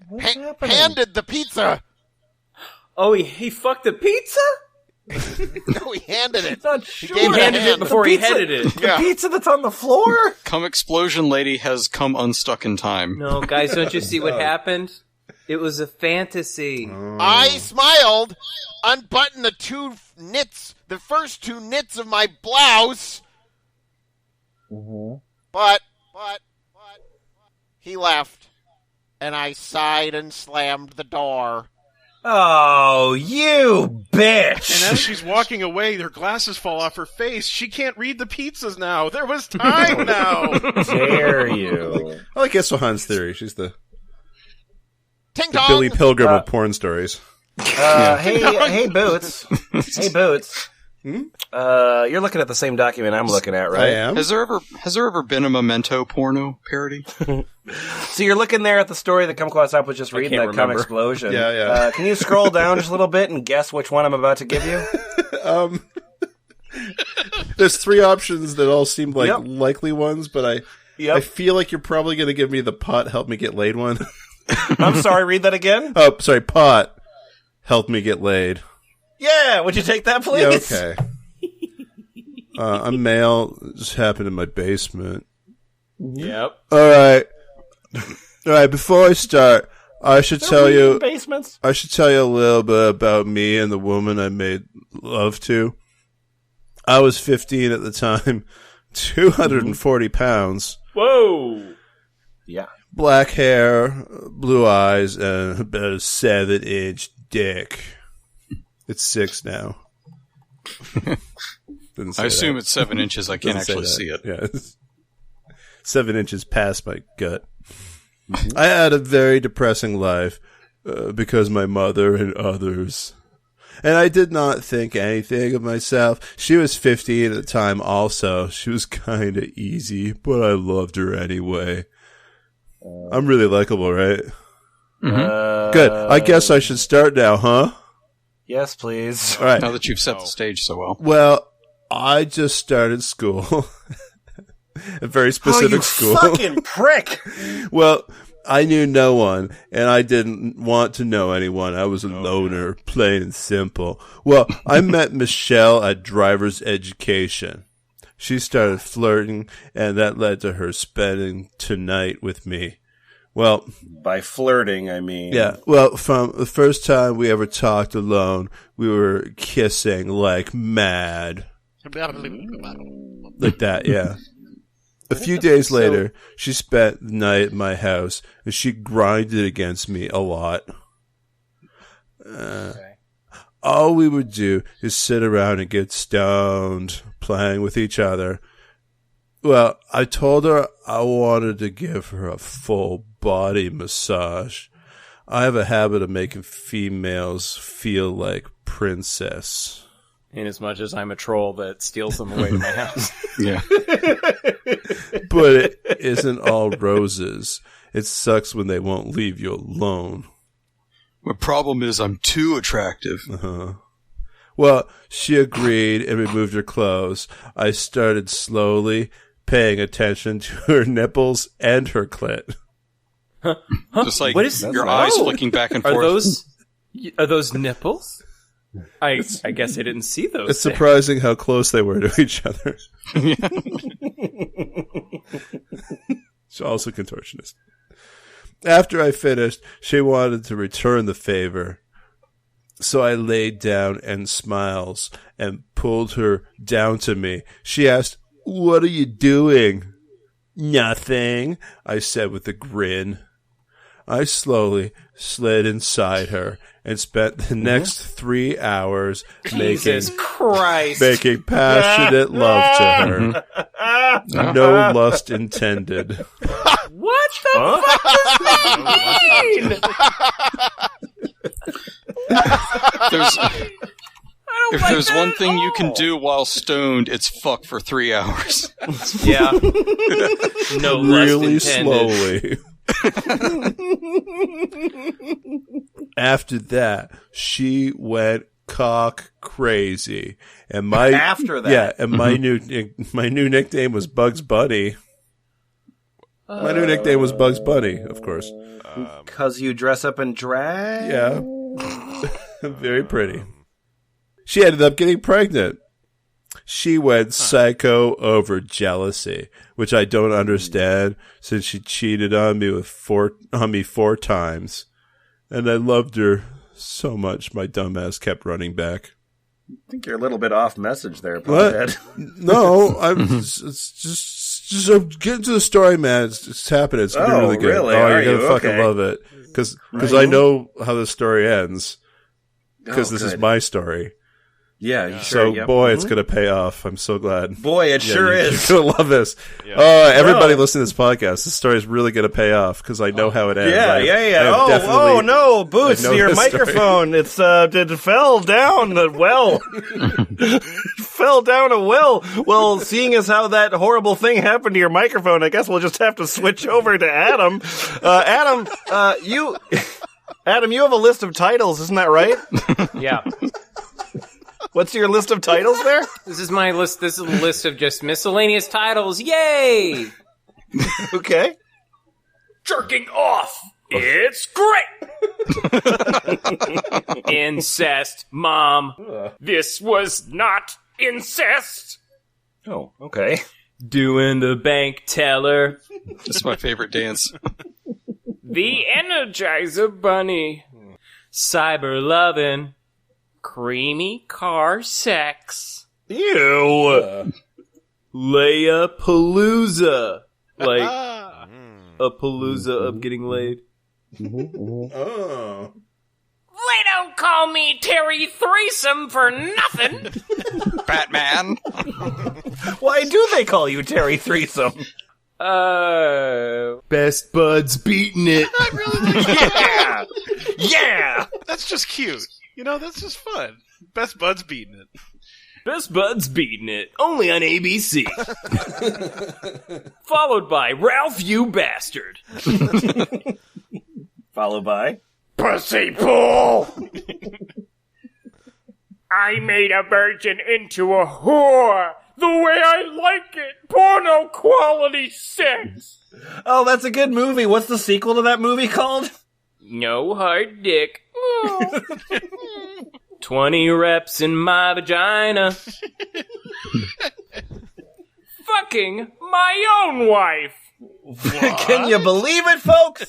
Handed the pizza. Oh, he fucked the pizza? No, he handed it. Not He sure. gave He it a handed it hand. before The he pizza- headed it. Yeah. Pizza that's on the floor? Cum explosion lady has come unstuck in time. No, guys, don't you see what happened? It was a fantasy. I smiled, unbuttoned the first two knits of my blouse. But he left, and I sighed and slammed the door. Oh, you bitch! And as she's walking away, her glasses fall off her face. She can't read the pizzas now. There was time now. Dare you? I like Isfahan's theory. She's the Ting tong. Billy Pilgrim of porn stories. Hey, Boots. Hey, Boots. You're looking at the same document I'm looking at, right? I am. Has there ever been a Memento porno parody? So you're looking there at the story that Kumquat's up was just reading, can't that cum remember. explosion. Yeah. Can you scroll down just a little bit and guess which one I'm about to give you? There's three options that all seem like Yep. likely ones, but I feel like you're probably going to give me the pot help me get laid one. I'm sorry, read that again? Oh, sorry, pot help me get laid. Yeah, would you take that, please? Yeah, okay. I'm male. This happened in my basement. Yep. All right. Before I start, I should tell you. Basements? I should tell you a little bit about me and the woman I made love to. I was 15 at the time, 240 pounds, Whoa. Yeah. black hair, blue eyes, and about a 7-inch dick. It's 6 now. Didn't say I assume that. it's 7 inches. I can't Doesn't say actually that. see it. Yeah, it's 7 inches past my gut. I had a very depressing life because my mother and others. And I did not think anything of myself. She was 15 at the time also. She was kind of easy, but I loved her anyway. I'm really likable, right? Mm-hmm. Good. I guess I should start now, huh? Yes, please. All right. Now that you've set the stage so well. Well, I just started school. A very specific school. Fucking prick! Well, I knew no one, and I didn't want to know anyone. I was a loner, plain and simple. Well, I met Michelle at driver's education. She started flirting, and that led to her spending tonight with me. Well, by flirting, I mean. Yeah, well, from the first time we ever talked alone, we were kissing like mad. Like that, yeah. A few days later, she spent the night at my house, and she grinded against me a lot. All we would do is sit around and get stoned, playing with each other. Well, I told her I wanted to give her a full body massage. I have a habit of making females feel like princess. Inasmuch as I'm a troll that steals them away to my house. Yeah. But it isn't all roses. It sucks when they won't leave you alone. My problem is I'm too attractive. Well, she agreed and removed her clothes. I started slowly paying attention to her nipples and her clit. Just like What is- your eyes flicking back and forth. Are those nipples? I guess I didn't see those. It's surprising how close they were to each other. She's also a contortionist. After I finished, she wanted to return the favor. So I laid down and smiles and pulled her down to me. She asked, "What are you doing?" "Nothing," I said with a grin. I slowly slid inside her and spent the next 3 hours Jesus Christ. making passionate love to her. No lust intended. What the fuck does that mean? If there's one thing you can do while stoned, it's fuck for 3 hours. Yeah. No lust Really intended. slowly. After that, she went cock crazy, and my After that? yeah, and my new nickname was Bugs Bunny. My new nickname was Bugs Bunny, of course. Because you dress up in drag? Yeah, very pretty. She ended up getting pregnant. She went psycho over jealousy, which I don't understand since she cheated on me four times. And I loved her so much my dumbass kept running back. I think you're a little bit off message there, What? Pumphead. No, it's just get into the story, man. It's happening. It's gonna be really good. Really? Oh, Are you're gonna you? fucking Okay. love it because I know how the story ends. Because Oh, this is good. my story. Yeah, you sure, So, yep. boy, it's going to pay off. I'm so glad. Boy, it sure is. You're going to love this. Yeah. Oh, everybody listening to this podcast, this story is really going to pay off because I know how it ends. Yeah. Oh no, Boots, I know your this story. microphone, it fell down the well. Fell down a well. Well, seeing as how that horrible thing happened to your microphone, I guess we'll just have to switch over to Adam. Adam, you have a list of titles, isn't that right? Yeah. What's your list of titles there? This is my list. This is a list of just miscellaneous titles. Yay! Okay. Jerking off. It's great. Incest, Mom. This was not incest. Oh, okay. Doing the bank teller. This is my favorite dance. The Energizer Bunny. Cyber lovin'. Creamy car sex. Ew. Leia Palooza. Like a palooza of getting laid. Oh. They don't call me Terry Threesome for nothing. Batman. Why do they call you Terry Threesome? Best buds beating it. Yeah. Yeah. That's just cute. You know, that's just fun. Best buds beating it. Best Buds Beating It, only on ABC. Followed by Ralph, You Bastard. Followed by Pussy Pool! I made a virgin into a whore the way I like it. Porno quality sex. Oh, that's a good movie. What's the sequel to that movie called? No hard dick. 20 reps in my vagina. Fucking my own wife. Can you believe it, folks?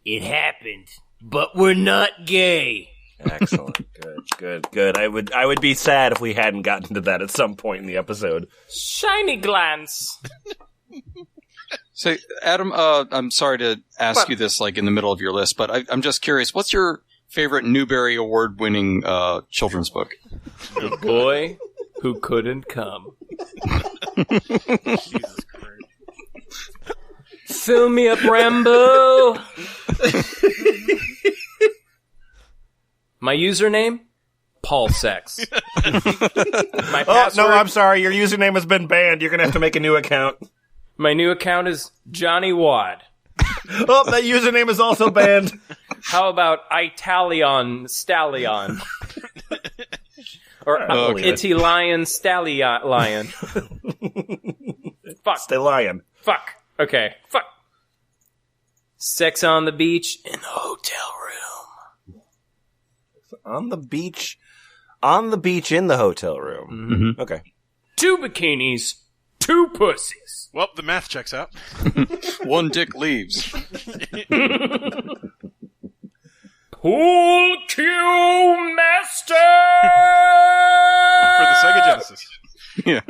It happened, but we're not gay. Excellent. Good. I would be sad if we hadn't gotten to that at some point in the episode. Shiny glance. So, Adam, I'm sorry to ask you this like in the middle of your list, but I'm just curious. What's your favorite Newbery Award-winning children's book? The Boy Who Couldn't Come. Jesus Christ. Fill me up, Rambo. My username? Paul Sex. My password? No, I'm sorry. Your username has been banned. You're going to have to make a new account. My new account is Johnny Wad. Oh, that username is also banned. How about Italion Stallion? Or Itty Lion Stallion Lion. Fuck. Stay lying. Fuck. Okay. Fuck. Sex on the beach in the hotel room. On the beach in the hotel room. Mm-hmm. Okay. 2 bikinis, 2 pussies. Well, the math checks out. One dick leaves. Pool cue master! For the Sega Genesis. Yeah.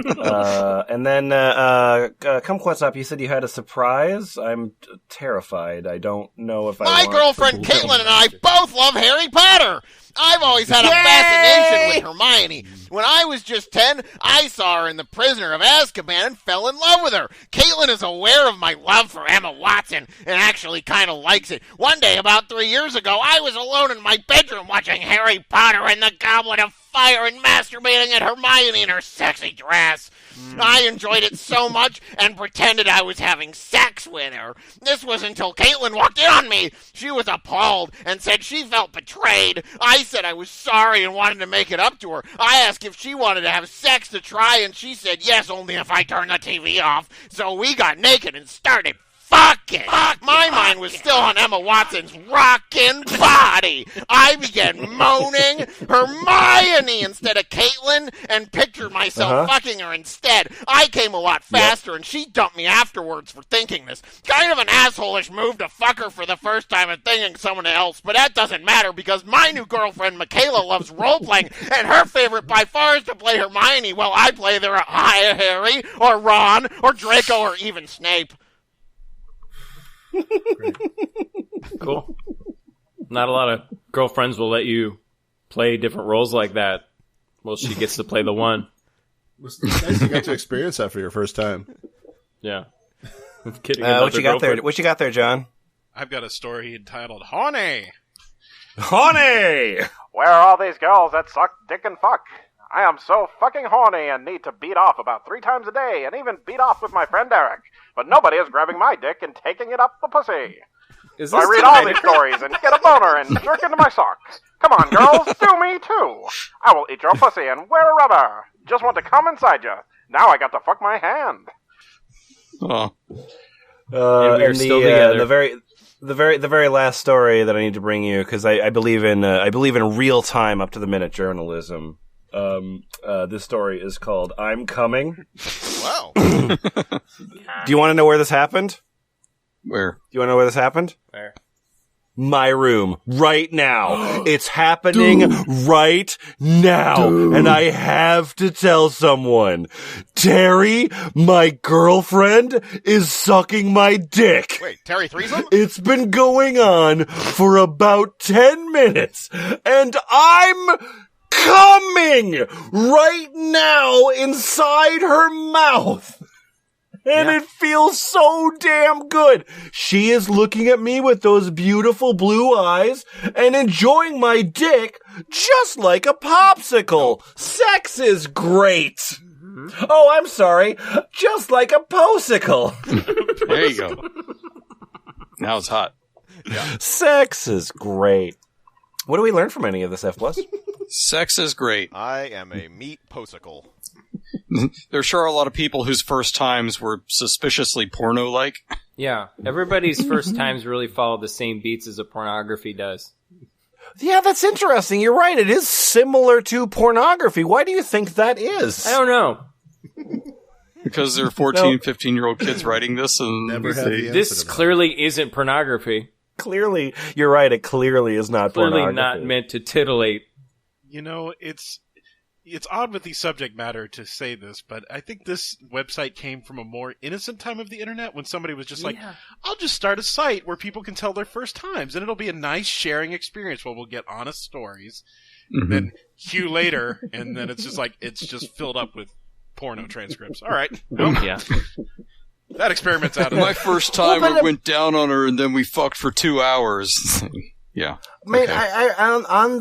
And then, Kumquat's up. You said you had a surprise. I'm terrified. I don't know if I My want girlfriend to- Caitlin and I both love Harry Potter. I've always had a fascination with Hermione. When I was just 10, I saw her in The Prisoner of Azkaban and fell in love with her. Caitlin is aware of my love for Emma Watson and actually kind of likes it. One day, about 3 years ago, I was alone in my bedroom watching Harry Potter and the Goblet of Fire and masturbating at Hermione in her sexy dress. I enjoyed it so much and pretended I was having sex with her. This was until Caitlin walked in on me. She was appalled and said she felt betrayed. I said I was sorry and wanted to make it up to her. I asked if she wanted to have sex to try, and she said yes, only if I turned the TV off. So we got naked and started fucking. My mind was still on Emma Watson's rockin' body. I began moaning Hermione instead of Caitlin and pictured myself fucking her instead. I came a lot faster and she dumped me afterwards for thinking this. Kind of an asshole-ish move to fuck her for the first time and thinking someone else, but that doesn't matter because my new girlfriend Michaela loves role-playing and her favorite by far is to play Hermione while I play either Harry or Ron or Draco or even Snape. Cool. Not a lot of girlfriends will let you play different roles like that. Well, she gets to play the one. It's nice you got to experience that for your first time. Yeah. I'm kidding. what you got there? What you got there, John? I've got a story entitled Honey. Honey! Where are all these girls that suck dick and fuck? I am so fucking horny and need to beat off about 3 times a day and even beat off with my friend Eric. But nobody is grabbing my dick and taking it up the pussy. Is So I read all these stories and get a boner and jerk into my socks. Come on, girls, do me too. I will eat your pussy and wear a rubber. Just want to come inside you. Now I got to fuck my hand. Oh. And we're still together. The very last story that I need to bring you, because I believe in real time up to the minute journalism. This story is called "I'm Coming." Wow. Do you want to know where this happened? Where? Do you want to know where this happened? Where? My room, right now. It's happening right now. And I have to tell someone. Terry, my girlfriend, is sucking my dick. Wait, Terry Threesome? It's been going on for about 10 minutes. And I'm coming right now inside her mouth. And it feels so damn good. She is looking at me with those beautiful blue eyes and enjoying my dick just like a popsicle. Sex is great. Oh, I'm sorry. Just like a posicle. There you go. Now it's hot. Yeah. Sex is great. What do we learn from any of this, F+? Sex is great. I am a meat posicle. There sure are a lot of people whose first times were suspiciously porno-like. Yeah, everybody's first times really follow the same beats as a pornography does. Yeah, that's interesting. You're right. It is similar to pornography. Why do you think that is? I don't know. Because there are 14, 15-year-old kids writing this, and Never had the This incident. clearly isn't pornography. Clearly, you're right. It clearly is not Clearly pornography. not meant to titillate. You know, it's odd with the subject matter to say this, but I think this website came from a more innocent time of the internet when somebody was just like, I'll just start a site where people can tell their first times, and it'll be a nice sharing experience where we'll get honest stories. Mhm. Then cue later, and then it's just like, it's just filled up with porno transcripts. All right. Nope. Yeah. That experiment's out of My first time, Well, but I went down on her, and then we fucked for 2 hours. Yeah. Man, Okay. I on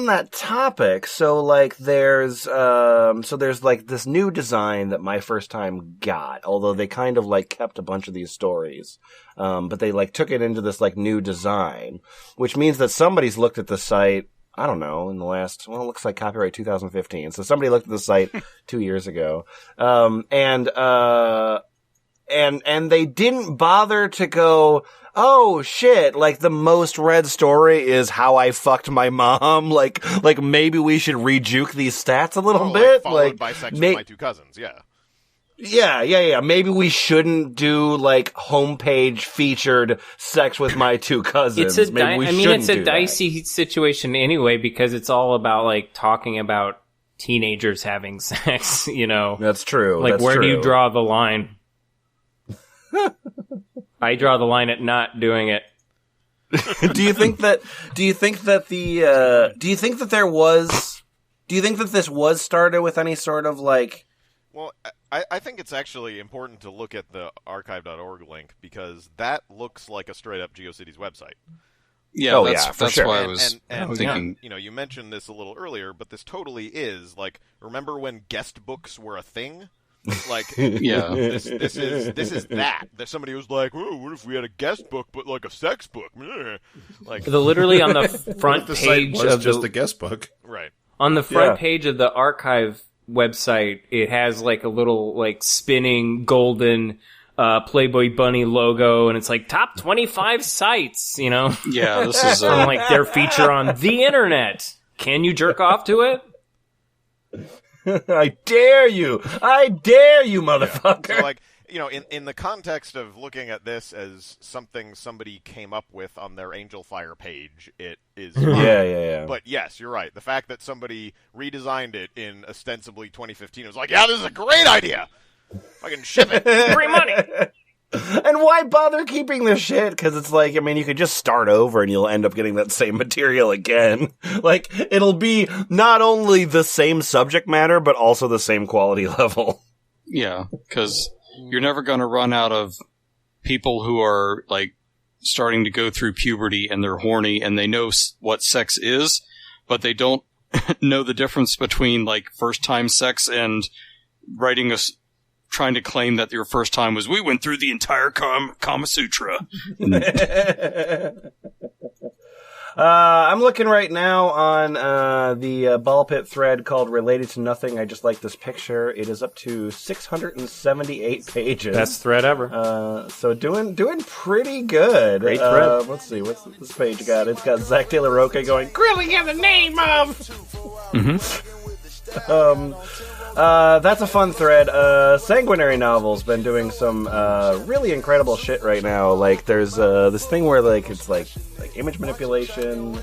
that topic, so like there's like this new design that My First Time got, although they kind of like kept a bunch of these stories. But they like took it into this like new design, which means that somebody's looked at the site, I don't know, in the last, well, it looks like copyright 2015. So somebody looked at the site 2 years ago. And they didn't bother to go, oh shit, like the most read story is how I fucked my mom. Like maybe we should rejuke these stats a little bit. Followed by sex with my two cousins, yeah. Yeah. Maybe we shouldn't do like homepage featured sex with my two cousins. It's a Maybe we I mean, shouldn't it's a do that. dicey situation anyway because it's all about like talking about teenagers having sex. You know, That's true. like That's where do true. you draw the line? I draw the line at not doing it. do you think that this was started with any sort of like, Well, I think it's actually important to look at the archive.org link because that looks like a straight-up GeoCities website. Yeah, Oh, that's, yeah, for that's sure. why I was thinking. You know, you mentioned this a little earlier, but this totally is like. Remember when guest books were a thing? Like, Yeah. this is that. There's somebody who's like, oh, what if we had a guest book, but like a sex book? Meh. Like, Literally on the front The site page was of just the a guest book. right. on the front Yeah. page of the archive website, it has like a little like spinning golden Playboy Bunny logo, and it's like top 25 sites. You know, Yeah, this is from like their feature on the internet. Can you jerk off to it? I dare you, motherfucker. So, like, you know, in the context of looking at this as something somebody came up with on their Angel Fire page, it is. Yeah. But yes, you're right. The fact that somebody redesigned it in ostensibly 2015 was like, yeah, this is a great idea. Fucking ship it. Free money. And why bother keeping the shit? Because it's like, I mean, you could just start over and you'll end up getting that same material again. Like, it'll be not only the same subject matter, but also the same quality level. Yeah, because you're never going to run out of people who are like starting to go through puberty and they're horny and they know what sex is, but they don't know the difference between like first time sex and writing trying to claim that your first time was we went through the entire Kama Sutra. I'm looking right now on the ball pit thread called Related to Nothing. I just like this picture. It is up to 678 pages. Best thread ever. So doing pretty good. Great thread. Let's see, what's this page got? It's got Zach Taylor Roca going, Grilling in the name of. that's a fun thread. Sanguinary Novel's been doing some really incredible shit right now. Like, there's this thing where like it's like image manipulation,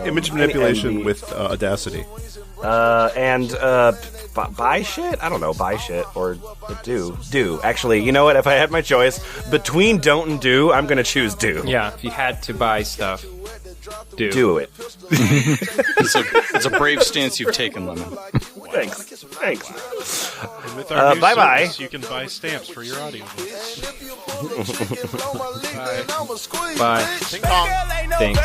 Image manipulation and with Audacity. and buy shit. I don't know, buy shit or do. Actually, you know what? If I had my choice between don't and do, I'm gonna choose do. Yeah, if you had to buy stuff, Do it. It's a brave stance you've taken, Lemon. Thanks. And with our new bye-bye. service, you can buy stamps for your audiobooks. Bye. Ting tong. Thanks.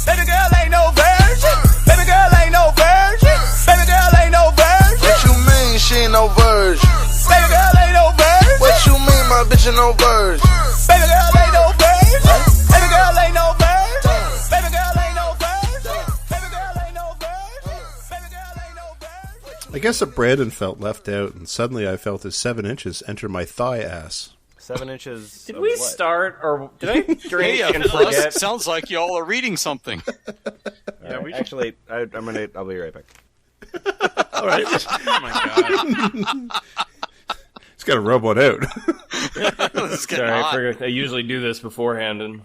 Baby girl ain't no virgin. Baby girl ain't no virgin. Baby girl ain't no virgin. What you mean she ain't no virgin? Baby girl ain't no virgin. What you mean my bitch ain't no virgin? Baby girl ain't no virgin. Baby girl ain't no virgin. Baby girl ain't no virgin. Baby girl ain't no virgin. Baby girl ain't no virgin. I guess that Brandon felt left out, and suddenly I felt his 7 inches enter my thigh ass. 7 inches. Did of we what? start, or did I drink Hey, and forget? sounds like y'all are reading something. Yeah, actually, I'll be right back. All right. Oh my god. He's got to rub one out. This is getting Sorry, hot. I usually do this beforehand, and